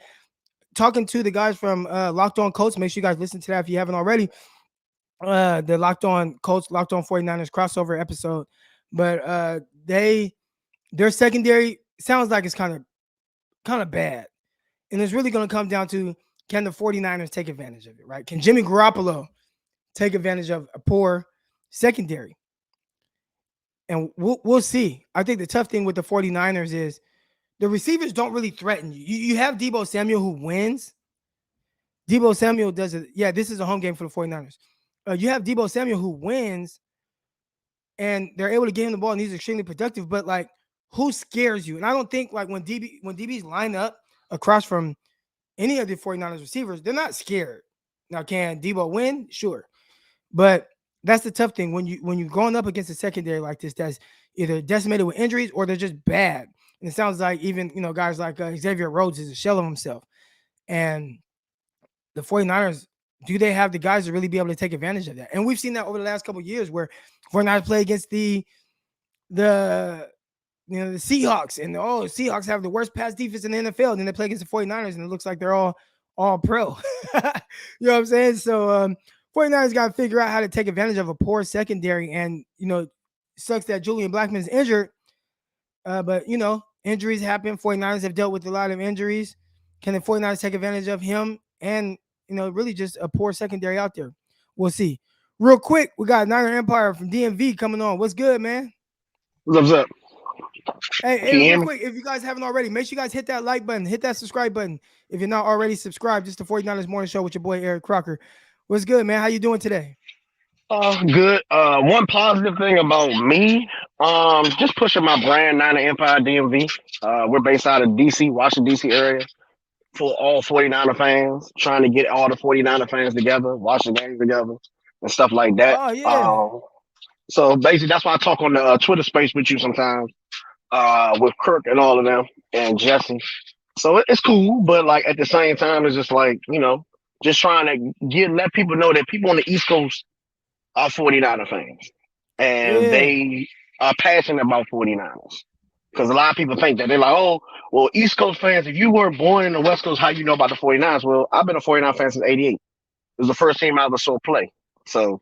Talking to the guys from Locked On Colts, make sure you guys listen to that if you haven't already. The Locked On Colts, Locked On 49ers crossover episode. But their secondary sounds like it's kind of bad. And it's really going to come down to, can the 49ers take advantage of it, right? Can Jimmy Garoppolo take advantage of a poor secondary? And we'll see. I think the tough thing with the 49ers is the receivers don't really threaten you. You have Deebo Samuel who wins. Deebo Samuel does it. Yeah, this is a home game for the 49ers. You have Deebo Samuel who wins, and they're able to get him the ball, and he's extremely productive. But, like, who scares you? And I don't think, like, when DBs line up across from any of the 49ers receivers, they're not scared. Now, can Deebo win? Sure. But that's the tough thing when you're going up against a secondary like this that's either decimated with injuries or they're just bad. And it sounds like even, guys like Xavier Rhodes is a shell of himself. And the 49ers, do they have the guys to really be able to take advantage of that? And we've seen that over the last couple of years where 49ers play against the Seahawks, and Seahawks have the worst pass defense in the NFL. And then they play against the 49ers, and it looks like they're all pro. You know what I'm saying? So 49ers got to figure out how to take advantage of a poor secondary. And, sucks that Julian Blackmon's injured. But, injuries happen. 49ers have dealt with a lot of injuries. Can the 49ers take advantage of him? And, really just a poor secondary out there. We'll see. Real quick, we got Niner Empire from DMV coming on. What's good, man? What's up? Hey, real quick, if you guys haven't already, make sure you guys hit that like button, hit that subscribe button. If you're not already subscribed, just the 49ers Morning Show with your boy Eric Crocker. What's good, man? How you doing today? Good. One positive thing about me, just pushing my brand, Niner Empire DMV. We're based out of DC, Washington, DC area, for all 49er fans, trying to get all the 49er fans together, watch the games together, and stuff like that. Oh, yeah. So basically, that's why I talk on the Twitter space with you sometimes, with Kirk and all of them, and Jesse. So it's cool, but like at the same time, it's just like, just trying to let people know that people on the East Coast are 49er fans, and they are passionate about 49ers. Because a lot of people think that they're like, oh, well, East Coast fans, if you weren't born in the West Coast, how you know about the 49ers? Well, I've been a 49er fan since '88. It was the first team I ever saw play. So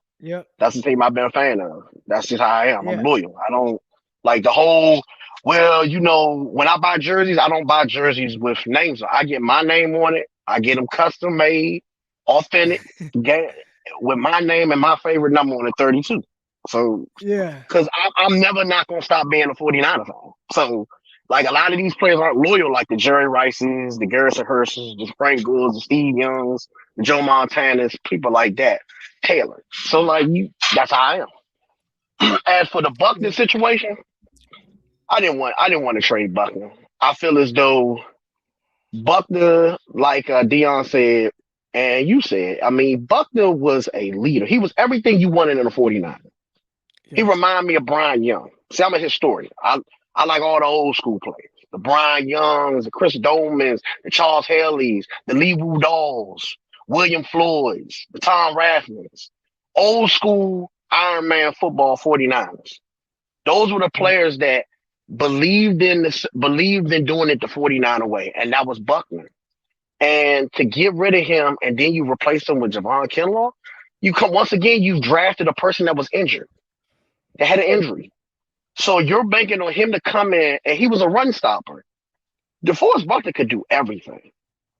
that's the team I've been a fan of. That's just how I am. I'm loyal. I don't like the whole, when I buy jerseys, I don't buy jerseys with names. I get my name on it. I get them custom made, authentic, with my name and my favorite number on it, 32. So, because I'm never not going to stop being a 49er fan. So, like, a lot of these players aren't loyal, like the Jerry Rices, the Garrison Hearses, the Frank Goulds, the Steve Youngs, the Joe Montanas, people like that. Taylor. So, like, that's how I am. As for the Buckner situation, I didn't want to trade Buckner. I feel as though Buckner, like Dion said, and you said, Buckner was a leader. He was everything you wanted in a 49er. He reminded me of Brian Young. See, I'm a historian. I like all the old school players. The Brian Youngs, the Chris Dolmans, the Charles Halleys, the Lee Woodalls, William Floyds, the Tom Rathmans. Old school Iron Man football 49ers. Those were the players that believed in doing it the 49er way, and that was Buckner. And to get rid of him and then you replace him with Javon Kinlaw, you've drafted a person that was injured, that had an injury. So you're banking on him to come in, and he was a run stopper. DeForest Buckner could do everything.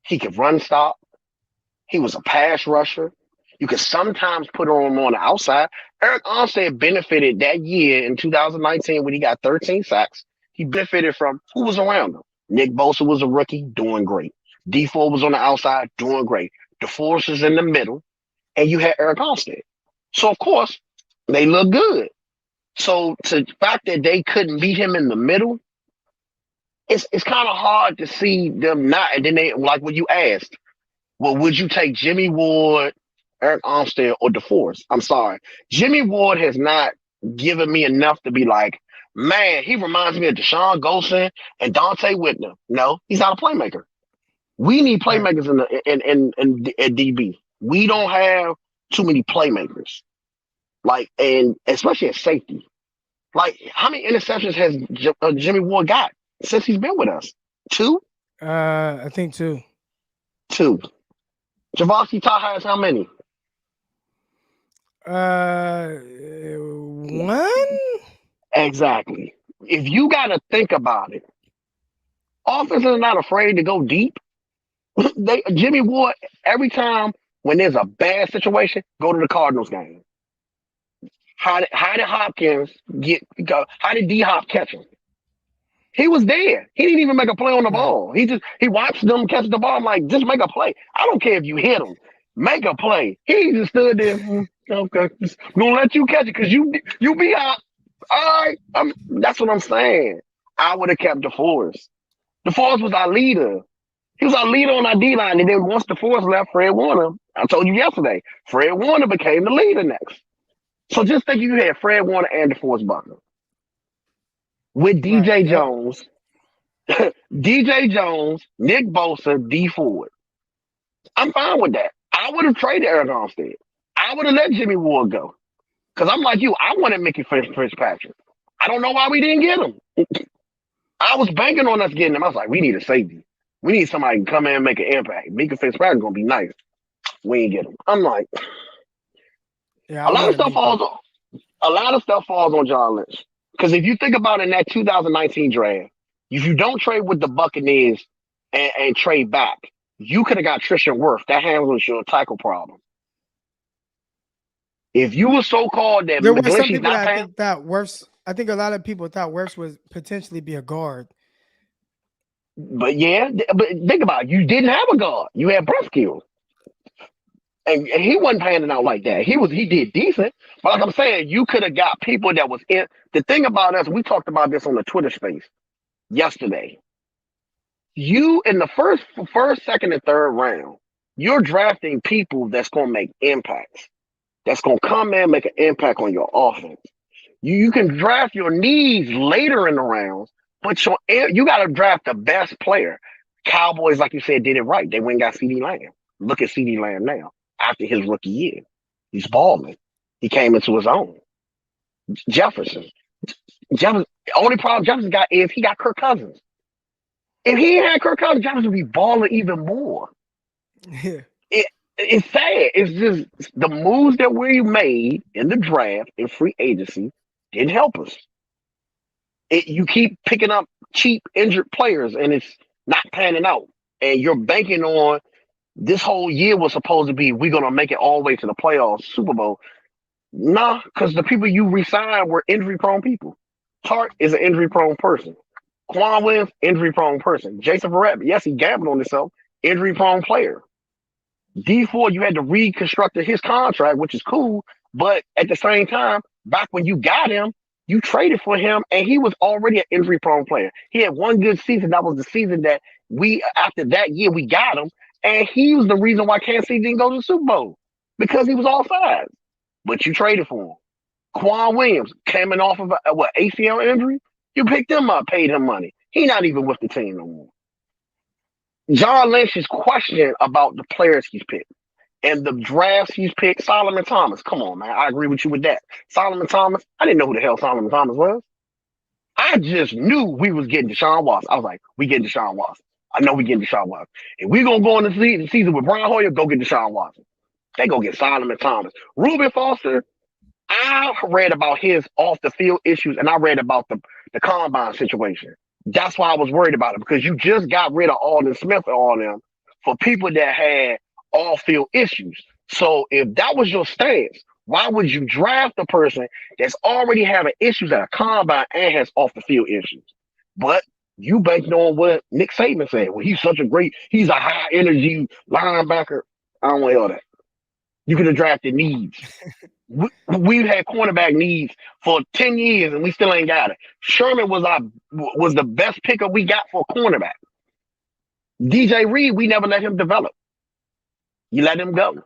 He could run stop. He was a pass rusher. You could sometimes put him on the outside. Eric Armstead benefited that year in 2019 when he got 13 sacks. He benefited from who was around him. Nick Bosa was a rookie, doing great. D4 was on the outside, doing great. DeForest is in the middle, and you had Eric Armstead. So, of course, they look good. So, the fact that they couldn't beat him in the middle, it's kind of hard to see them not. And then they, like when you asked, well, would you take Jimmy Ward, Eric Armstead, or DeForest? I'm sorry. Jimmy Ward has not given me enough to be like, man, he reminds me of Deshaun Golson and Dante Whitner. No, he's not a playmaker. We need playmakers in DB. We don't have too many playmakers. Like, and especially at safety. Like, how many interceptions has Jimmy Ward got since he's been with us? 2? I think 2. 2. Javonte Todd has how many? 1. Exactly. If you got to think about it, offenses are not afraid to go deep. Jimmy Ward, every time when there's a bad situation, go to the Cardinals game. How did Hopkins how did D Hop catch him? He was there. He didn't even make a play on the ball. He watched them catch the ball. I'm like, just make a play. I don't care if you hit him. Make a play. He just stood there. Okay, just gonna let you catch it because you be out. All right, that's what I'm saying. I would have kept DeForest. DeForest was our leader. He was our leader on our D-line. And then once DeForest left, Fred Warner, I told you yesterday, Fred Warner became the leader next. So just think you had Fred Warner and DeForest Buckner. With DJ Jones, DJ Jones, Nick Bosa, D Ford. I'm fine with that. I would have traded Eric Armstead. I would have let Jimmy Ward go. Because I'm like you, I wanted Mickey Fitzpatrick. I don't know why we didn't get him. I was banking on us getting him. I was like, we need a safety. We need somebody to come in and make an impact. Mickey Fitzpatrick gonna be nice. We ain't get him. I'm like, yeah, a lot of stuff falls on John Lynch. Because if you think about it in that 2019 draft, if you don't trade with the Buccaneers and trade back, you could have got Trishan Wirth. That handles your tackle problem. If you were so called that there were some McGlinchey's people not that paying, think that Wirfs. I think a lot of people thought Wirfs would potentially be a guard. but think about it. You didn't have a guard. You had Breskills. And he wasn't panning out like that. He did decent. But like I'm saying, you could have got people that was in. The thing about us, we talked about this on the Twitter space yesterday. You in the first, second, and third round, you're drafting people that's gonna make impacts. That's gonna come in and make an impact on your offense. You can draft your needs later in the rounds, but you gotta draft the best player. Cowboys, like you said, did it right. They went and got CD Lamb. Look at CD Lamb now. After his rookie year, he's balling. He came into his own. Jefferson. Only problem Jefferson got is he got Kirk Cousins. If he had Kirk Cousins, Jefferson would be balling even more. Yeah. It's sad. It's just the moves that we made in the draft and free agency didn't help us. You keep picking up cheap injured players and it's not panning out. And you're banking on this whole year was supposed to be we're gonna make it all the way to the playoffs, Super Bowl. Nah, because the people you re-signed were injury-prone people. Tart is an injury-prone person. Quan Williams, injury-prone person. Jason Verrett, yes, he gambled on himself, injury-prone player. D4, you had to reconstruct his contract, which is cool, but at the same time, back when you got him, you traded for him, and he was already an injury-prone player. He had one good season. That was the season that after that year, we got him. And he was the reason why Kansas City didn't go to the Super Bowl because he was all sides. But you traded for him. Quan Williams coming off of ACL injury. You picked him up, paid him money. He not even with the team no more. John Lynch's question about the players he's picked and the drafts he's picked. Solomon Thomas, come on, man. I agree with you with that. Solomon Thomas. I didn't know who the hell Solomon Thomas was. I just knew we was getting Deshaun Watson. I was like, we getting Deshaun Watson. I know we getting Deshaun Watson. If we gonna go in the season with Brian Hoyer, go get Deshaun Watson. They go get Solomon Thomas. Reuben Foster, I read about his off the field issues and I read about the combine situation. That's why I was worried about it because you just got rid of Alden Smith and all them for people that had off field issues. So if that was your stance, why would you draft a person that's already having issues at a combine and has off the field issues? But you banking on what Nick Saban said. Well, he's a high energy linebacker. I don't want to hear that. You could have drafted needs. We've had cornerback needs for 10 years and we still ain't got it. Sherman was the best pickup we got for a cornerback. DJ Reed, we never let him develop. You let him go.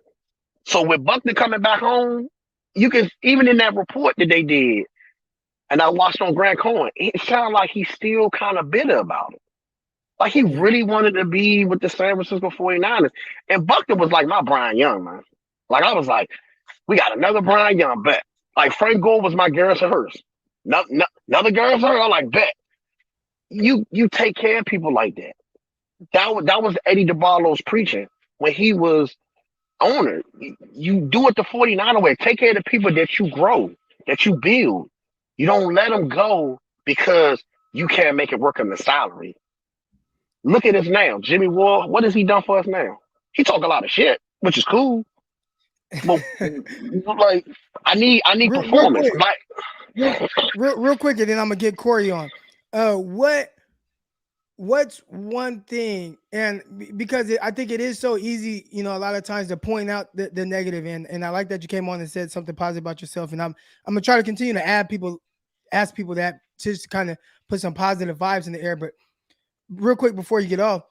So with Buckner coming back home, you can, even in that report that they did, and I watched on Grant Cohen, it sounded like he's still kind of bitter about it. Like he really wanted to be with the San Francisco 49ers. And Buckner was like my Brian Young, man. Like I was like, we got another Brian Young bet. Like Frank Gore was my Garrison Hurst. None the girls hurt. I'm like, bet. You take care of people like that. That was Eddie DeBarlo's preaching when he was owner. You do it the 49er way. Take care of the people that you grow, that you build. You don't let them go because you can't make it work on the salary. Look at us now. Jimmy Ward, what has he done for us now? He talk a lot of shit, which is cool. But like I need Real performance. quick. Like real quick, and then I'm gonna get Corey on. What's one thing, and because I think it is so easy, a lot of times to point out the negative, and I like that you came on and said something positive about yourself, and I'm gonna try to continue to ask people that just kind of put some positive vibes in the air. But real quick before you get off,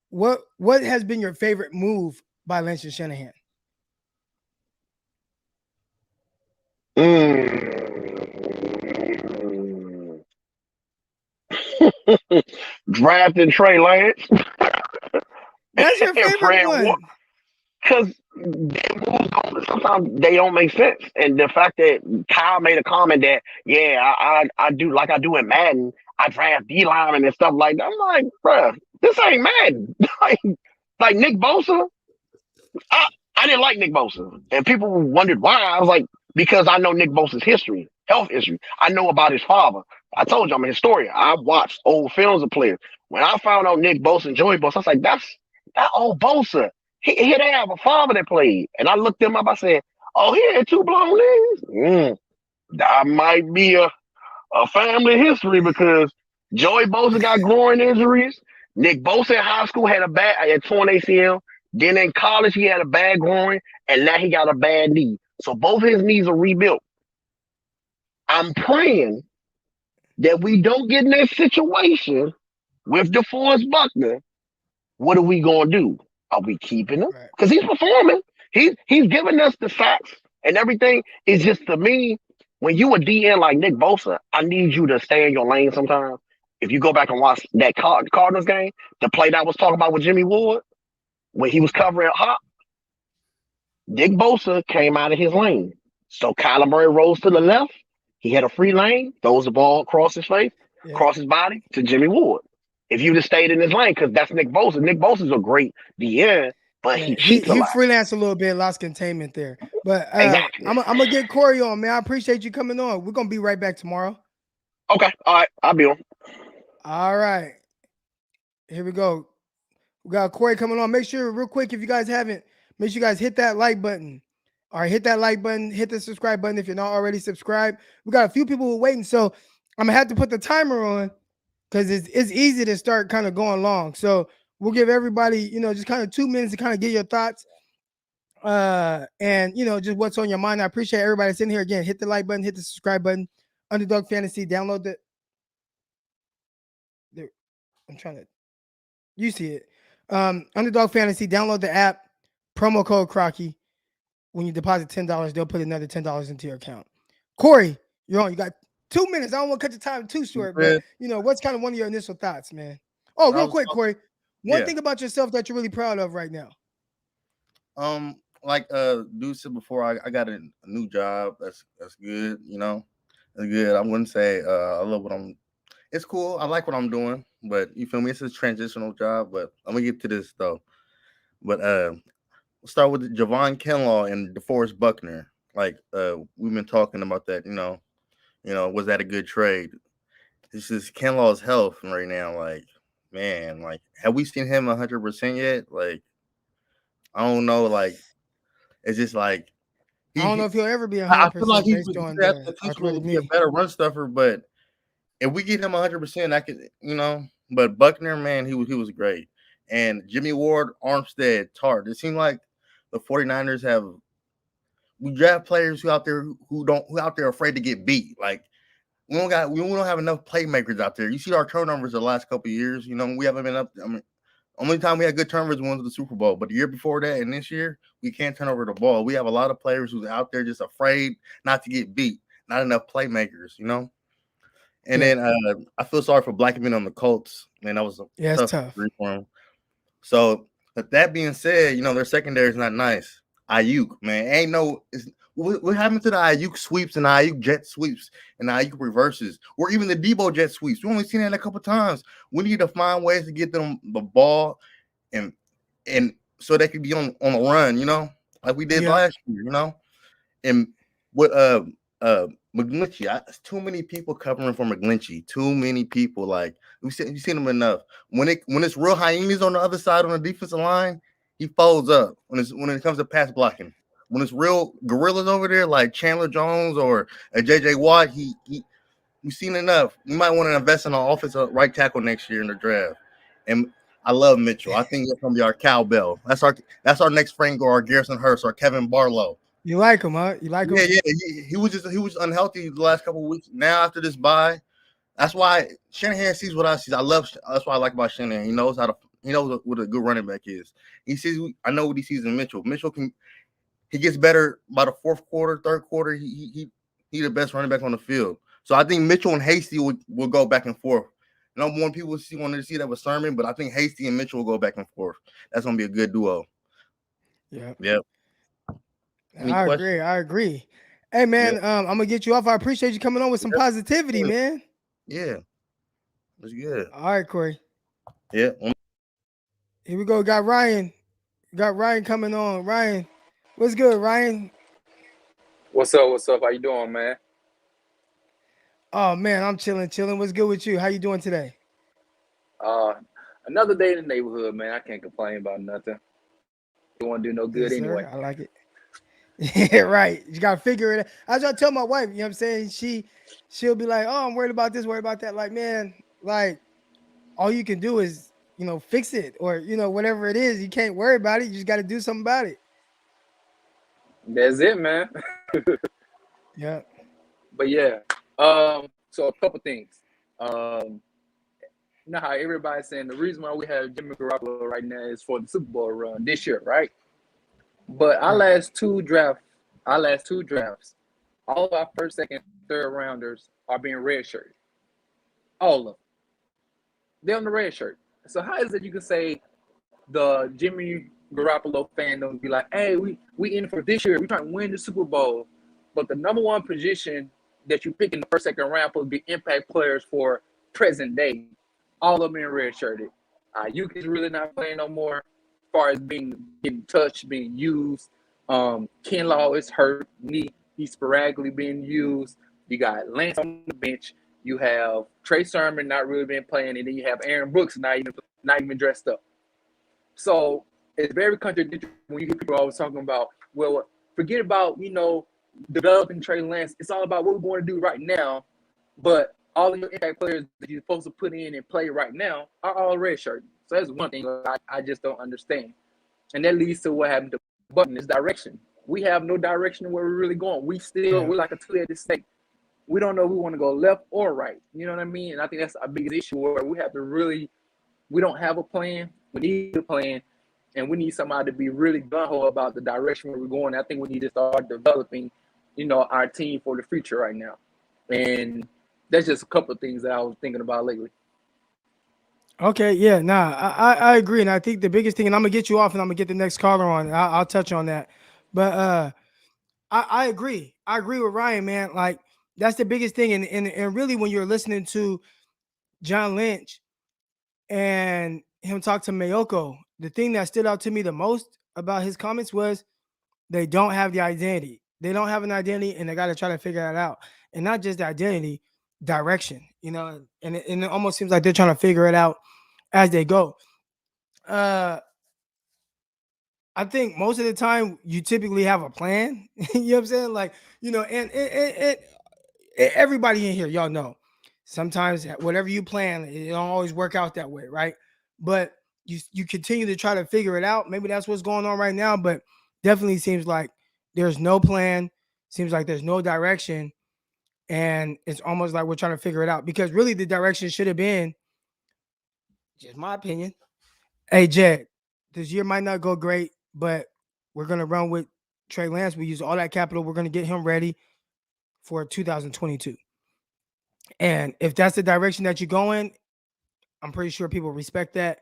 what has been your favorite move by Lynch and Shanahan? Drafting Trey Lance. That's your favorite one. Because sometimes they don't make sense. And the fact that Kyle made a comment that, I do like I do in Madden, I draft D linemen and stuff like that. I'm like, bruh, this ain't Madden. like Nick Bosa. I didn't like Nick Bosa. And people wondered why. I was like, because I know Nick Bosa's history, health history. I know about his father. I told you I'm a historian. I watched old films of players. When I found out Nick Bosa and Joey Bosa, I was like, that's that old Bosa. He didn't have a father that played. And I looked him up. I said, oh, he had two blown knees. That might be a family history because Joey Bosa got groin injuries. Nick Bosa in high school had torn ACL. Then in college, he had a bad groin. And now he got a bad knee. So both his knees are rebuilt. I'm praying that we don't get in that situation with DeForest Buckner. What are we going to do? Are we keeping him? Because he's performing. He's giving us the sacks and everything. It's just, to me, when you a DN like Nick Bosa, I need you to stay in your lane sometimes. If you go back and watch that Cardinals game, the play that I was talking about with Jimmy Ward, when he was covering Hop, Nick Bosa came out of his lane. So Kyler Murray rolls to the left. He had a free lane, throws the ball across his face, across his body to Jimmy Ward. If you'd have stayed in his lane, because that's Nick Bosa. Nick Bosa's a great DN, but he cheats a lot. He freelanced a little bit, lost containment there. But exactly. I'm going to get Corey on, man. I appreciate you coming on. We're going to be right back tomorrow. Okay. All right. I'll be on. All right. Here we go. We got Corey coming on. Make sure, real quick, if you guys haven't, make sure you guys hit that like button. All right, hit that like button, hit the subscribe button if you're not already subscribed. We got a few people who are waiting, so I'm going to have to put the timer on because it's easy to start kind of going long. So we'll give everybody, just kind of 2 minutes to kind of get your thoughts and, just what's on your mind. I appreciate everybody sitting here. Again, hit the like button, hit the subscribe button. Underdog Fantasy, download the – I'm trying to – you see it. Underdog Fantasy, download the app, promo code Crocky. When you deposit $10, they'll put another $10 into your account. Corey, you're on. You got 2 minutes. I don't want to cut the time too short, but what's kind of one of your initial thoughts, man? Oh, real quick, Corey. One thing about yourself that you're really proud of right now. Like dude said before, I got a new job. That's good. That's good. I'm gonna say I love what I'm. It's cool. I like what I'm doing, but you feel me? It's a transitional job, but I'm gonna get to this though. But we'll start with Javon Kinlaw and DeForest Buckner. Like we've been talking about that. Was that a good trade? This is Kinlaw's health right now. Like, man, like, have we seen him 100% yet? Like, I don't know. Like, it's just like I don't know if he'll ever be 100%. I feel like he's on the potential to be a better run stuffer, but if we get him 100%, I could, But Buckner, man, he was great. And Jimmy Ward, Armstead, Tart. It seemed like the 49ers we draft players who out there are afraid to get beat. Like we don't have enough playmakers out there. You see our turnovers the last couple of years. We haven't been up. I mean, only time we had good turnovers was the Super Bowl. But the year before that and this year, we can't turn over the ball. We have a lot of players who's out there just afraid not to get beat. Not enough playmakers, And then I feel sorry for black men on the Colts. Man, that was tough for him. So, but that being said, their secondary is not nice. Ayuk, man, What happened to the Ayuk sweeps and the Ayuk jet sweeps and the Ayuk reverses, or even the Debo jet sweeps? We only seen that a couple times. We need to find ways to get them the ball and so they could be on a run, like we did last year, And with McGlinchey, too many people covering for McGlinchey. Too many people. Like you seen him enough. When it's real hyenas on the other side on the defensive line, he folds up. When it comes to pass blocking. When it's real gorillas over there like Chandler Jones or JJ Watt, we've seen enough. You might want to invest in an offensive right tackle next year in the draft. And I love Mitchell. I think that's gonna be our cowbell. That's our next Frank or our Garrison Hurst or Kevin Barlow. You like him, huh? You like him? Yeah. He was unhealthy the last couple of weeks. Now after this bye, that's why Shanahan sees what I see. That's what I like about Shanahan. He knows what a good running back is. He sees. I know what he sees in Mitchell. Mitchell he gets better by the fourth quarter, third quarter. He the best running back on the field. So I think Mitchell and Hasty will go back and forth. Number one, people wanted to see that with Sermon, but I think Hasty and Mitchell will go back and forth. That's gonna be a good duo. Yeah. I agree. Hey man, I'm gonna get you off. I appreciate you coming on with some positivity, man. Yeah, that's good. All right, Corey. Yeah. Here we go. Got Ryan coming on. Ryan, what's good, Ryan? What's up? How you doing, man? Oh man, I'm chilling. What's good with you? How you doing today? Another day in the neighborhood, man. I can't complain about nothing. You want to do no good anyway. I like it. Yeah, right. You gotta figure it out. I try to tell my wife, you know what I'm saying? She'll be like, oh, I'm worried about this, worried about that. Like, man, like all you can do is, fix it or, whatever it is. You can't worry about it. You just got to do something about it. That's it, man. Yeah. But yeah. So a couple things. You know how everybody's saying the reason why we have Jimmy Garoppolo right now is for the Super Bowl run this year, right? But our last two drafts, all of our first, second, third rounders are being redshirted. All of them. They're on the red shirt. So how is it you can say the Jimmy Garoppolo fandom be like, hey, we in for this year. We're trying to win the Super Bowl. But the number one position that you pick in the first, second round will be impact players for present day. All of them being redshirted. Ayuk is really not playing no more. As far as getting touched, being used. Kinlaw is hurt. He's sporadically being used. You got Lance on the bench. You have Trey Sermon not really been playing, and then you have Aaron Brooks not even dressed up. So it's very contradictory when you hear people always talking about, well, forget about developing Trey Lance. It's all about what we're going to do right now. But all of your impact players that you're supposed to put in and play right now are all redshirt. So that's one thing I just don't understand. And that leads to what happened to Buckner, is direction. We have no direction where we're really going. We're like a two-headed snake. We don't know if we want to go left or right. You know what I mean? And I think that's our biggest issue where we have to we don't have a plan. We need a plan. And we need somebody to be really gung-ho about the direction where we're going. I think we need to start developing, our team for the future right now. And that's just a couple of things that I was thinking about lately. Okay, yeah, I agree, and I think the biggest thing, and I'm gonna get you off, and I'm gonna get the next caller on. I'll touch on that, but I agree. I agree with Ryan, man. Like that's the biggest thing, and really when you're listening to John Lynch and him talk to Mayoko, the thing that stood out to me the most about his comments was they don't have the identity. They don't have an identity, and they got to try to figure that out. And not just the identity, direction. And it almost seems like they're trying to figure it out as they go. I think most of the time you typically have a plan. You know what I'm saying? Like, and everybody in here, y'all know, sometimes whatever you plan, it don't always work out that way, right? But you continue to try to figure it out. Maybe that's what's going on right now, but definitely seems like there's no plan. Seems like there's no direction. And it's almost like we're trying to figure it out because really the direction should have been, just my opinion, hey, Jed, this year might not go great, but we're going to run with Trey Lance. We use all that capital. We're going to get him ready for 2022. And if that's the direction that you're going, I'm pretty sure people respect that.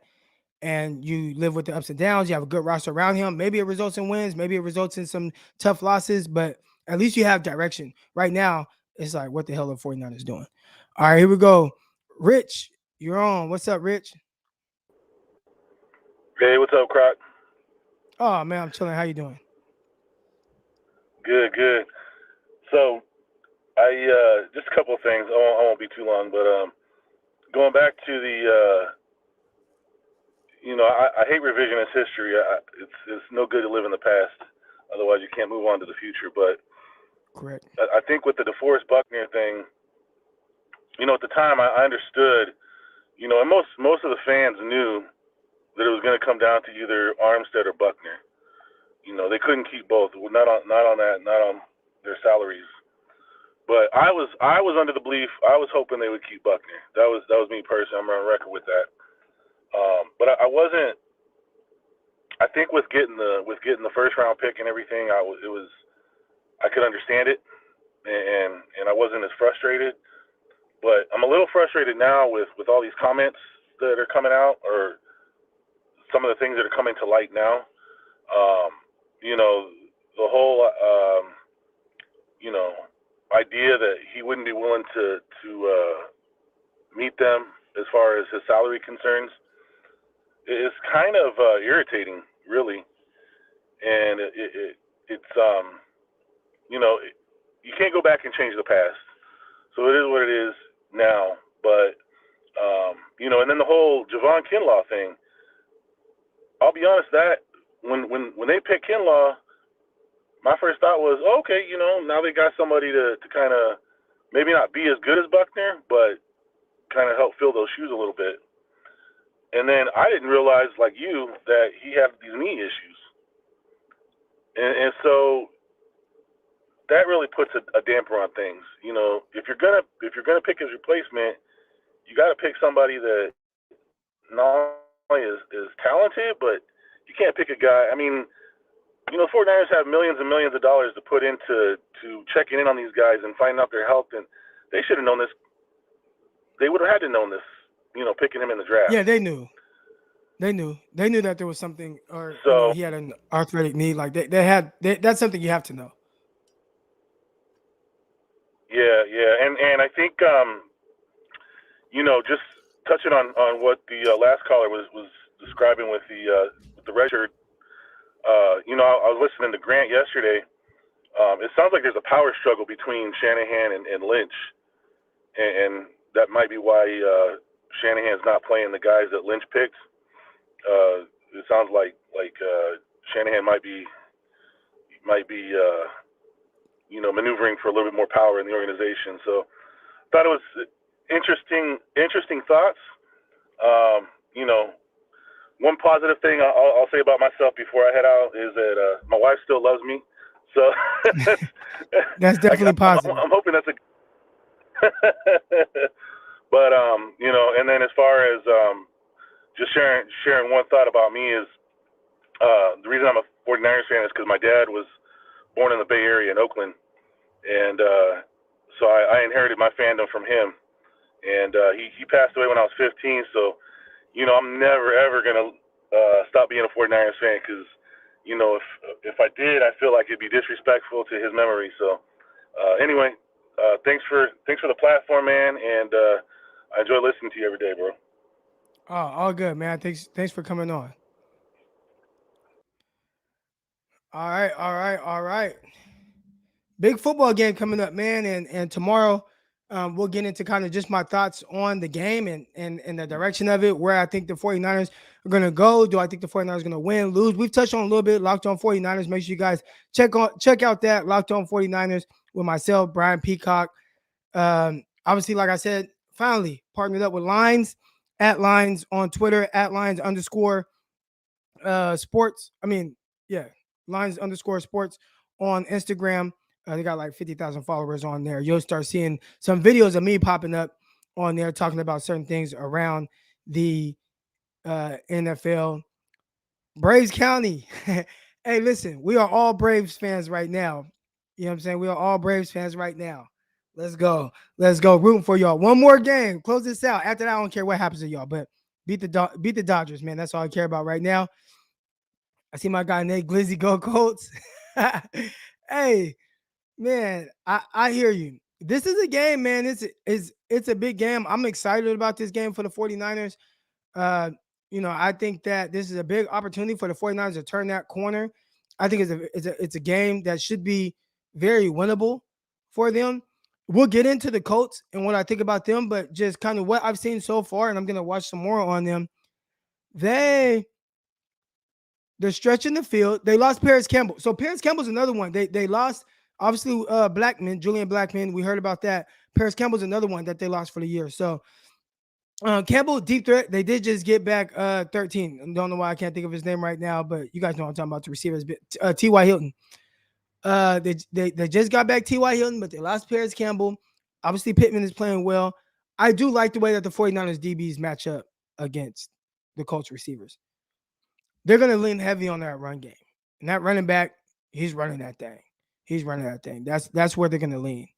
And you live with the ups and downs. You have a good roster around him. Maybe it results in wins. Maybe it results in some tough losses. But At least you have direction. Right now, it's like, what the hell are 49ers doing? All right, here we go. Rich, you're on. What's up, Rich? Hey, what's up, Croc? Oh, man, I'm chilling. How you doing? Good, good. So, just a couple of things. I won't be too long, but going back to the, I hate revisionist history. It's no good to live in the past. Otherwise, you can't move on to the future. But Correct. I think with the DeForest Buckner thing, at the time I understood, and most of the fans knew that it was going to come down to either Armstead or Buckner. They couldn't keep both. Not on their salaries. But I was under the belief, I was hoping they would keep Buckner. That was me personally. I'm on record with that. But I wasn't. I think with getting the first round pick and everything, I could understand it, and I wasn't as frustrated. But I'm a little frustrated now with all these comments that are coming out, or some of the things that are coming to light now. The whole idea that he wouldn't be willing to meet them as far as his salary concerns is kind of irritating, really. And it's you can't go back and change the past, so it is what it is now. But and then the whole Javon Kinlaw thing, I'll be honest, that when they picked Kinlaw, my first thought was, okay, now they got somebody to kind of maybe not be as good as Buckner, but kind of help fill those shoes a little bit. And then I didn't realize, like you, that he had these knee issues. And so that really puts a damper on things. If you're gonna pick his replacement, you got to pick somebody that not only is talented, but you can't pick a guy. I mean, 49ers have millions and millions of dollars to put into checking in on these guys and finding out their health, and they should have known this. They would have had to know this, picking him in the draft. Yeah, they knew. They knew that there was something, or So he had an arthritic knee. Like that's something you have to know. yeah, and I think just touching on what the last caller was describing with the red shirt. I was listening to Grant yesterday. It sounds like there's a power struggle between Shanahan and Lynch, and that might be why Shanahan's not playing the guys that Lynch picked. It sounds like Shanahan might be maneuvering for a little bit more power in the organization. So I thought it was interesting thoughts. One positive thing I'll say about myself before I head out is that my wife still loves me. So that's definitely positive. I'm hoping that's but and then as far as just sharing one thought about me is the reason I'm a 49ers fan is because my dad was born in the Bay Area in Oakland, and so I inherited my fandom from him, and he passed away when I was 15. So I'm never ever gonna stop being a 49ers fan, because if I did, I feel like it'd be disrespectful to his memory. So anyway, thanks for the platform, man, and I enjoy listening to you every day, bro. Oh, all good, man. Thanks for coming on. All right. Big football game coming up, man, and tomorrow we'll get into kind of just my thoughts on the game and the direction of it, where I think the 49ers are going to go. Do I think the 49ers are going to win, lose? We've touched on a little bit, Locked On 49ers. Make sure you guys check out that Locked On 49ers with myself, Brian Peacock. Obviously, like I said, finally partnered up with Lines, at Lines on Twitter, at Lines_sports. Lines_sports on Instagram. They got like 50,000 followers on there. You'll start seeing some videos of me popping up on there talking about certain things around the NFL. Braves County. Hey, listen, we are all Braves fans right now. You know what I'm saying? We are all Braves fans right now. Let's go. Rooting for y'all. One more game. Close this out. After that, I don't care what happens to y'all, but beat the Dodgers, man. That's all I care about right now. I see my guy Nate Glizzy go Colts. Hey, Man, I hear you. This is a game, man. It's a big game. I'm excited about this game for the 49ers. I think that this is a big opportunity for the 49ers to turn that corner. I think it's a game that should be very winnable for them. We'll get into the Colts and what I think about them, but just kind of what I've seen so far, and I'm going to watch some more on them. They're stretching the field. They lost Paris Campbell. So Paris Campbell's another one. They lost, obviously, Julian Blackman. We heard about that. Paris Campbell's another one that they lost for the year. So Campbell, deep threat. They did just get back 13. Don't know why I can't think of his name right now, but you guys know what I'm talking about, the receivers. T.Y. Hilton. They just got back T.Y. Hilton, but they lost Paris Campbell. Obviously, Pittman is playing well. I do like the way that the 49ers DBs match up against the Colts receivers. They're going to lean heavy on that run game. And that running back, he's running that thing. That's where they're going to lean.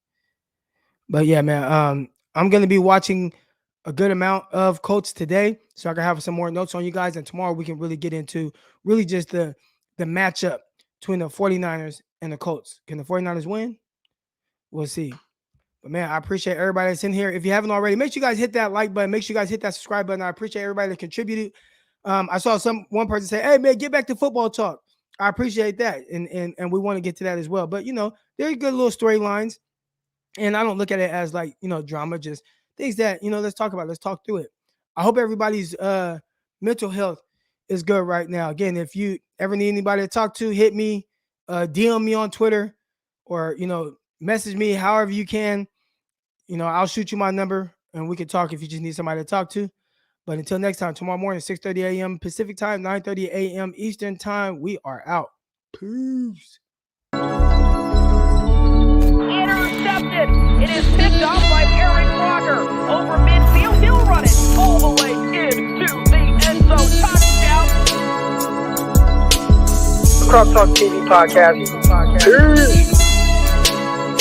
But yeah, man, I'm going to be watching a good amount of Colts today, so I can have some more notes on you guys. And tomorrow we can really get into really just the matchup between the 49ers and the Colts. Can the 49ers win? We'll see. But man, I appreciate everybody that's in here. If you haven't already, make sure you guys hit that like button. Make sure you guys hit that subscribe button. I appreciate everybody that contributed. I saw one person say, "Hey man, get back to football talk." I appreciate that, and we want to get to that as well. But they're good little storylines, and I don't look at it as like drama, just things that let's talk about. Let's talk through it. I hope everybody's mental health is good right now. Again, if you ever need anybody to talk to, hit me, DM me on Twitter, or message me however you can. I'll shoot you my number, and we can talk if you just need somebody to talk to. But until next time, tomorrow morning, 6:30 a.m. Pacific time, 9:30 a.m. Eastern time, we are out. Peace. Intercepted. It is picked up by Aaron Crocker. Over midfield, he'll run it all the way into the end zone. Touchdown. Crop Talk TV podcast. Peace.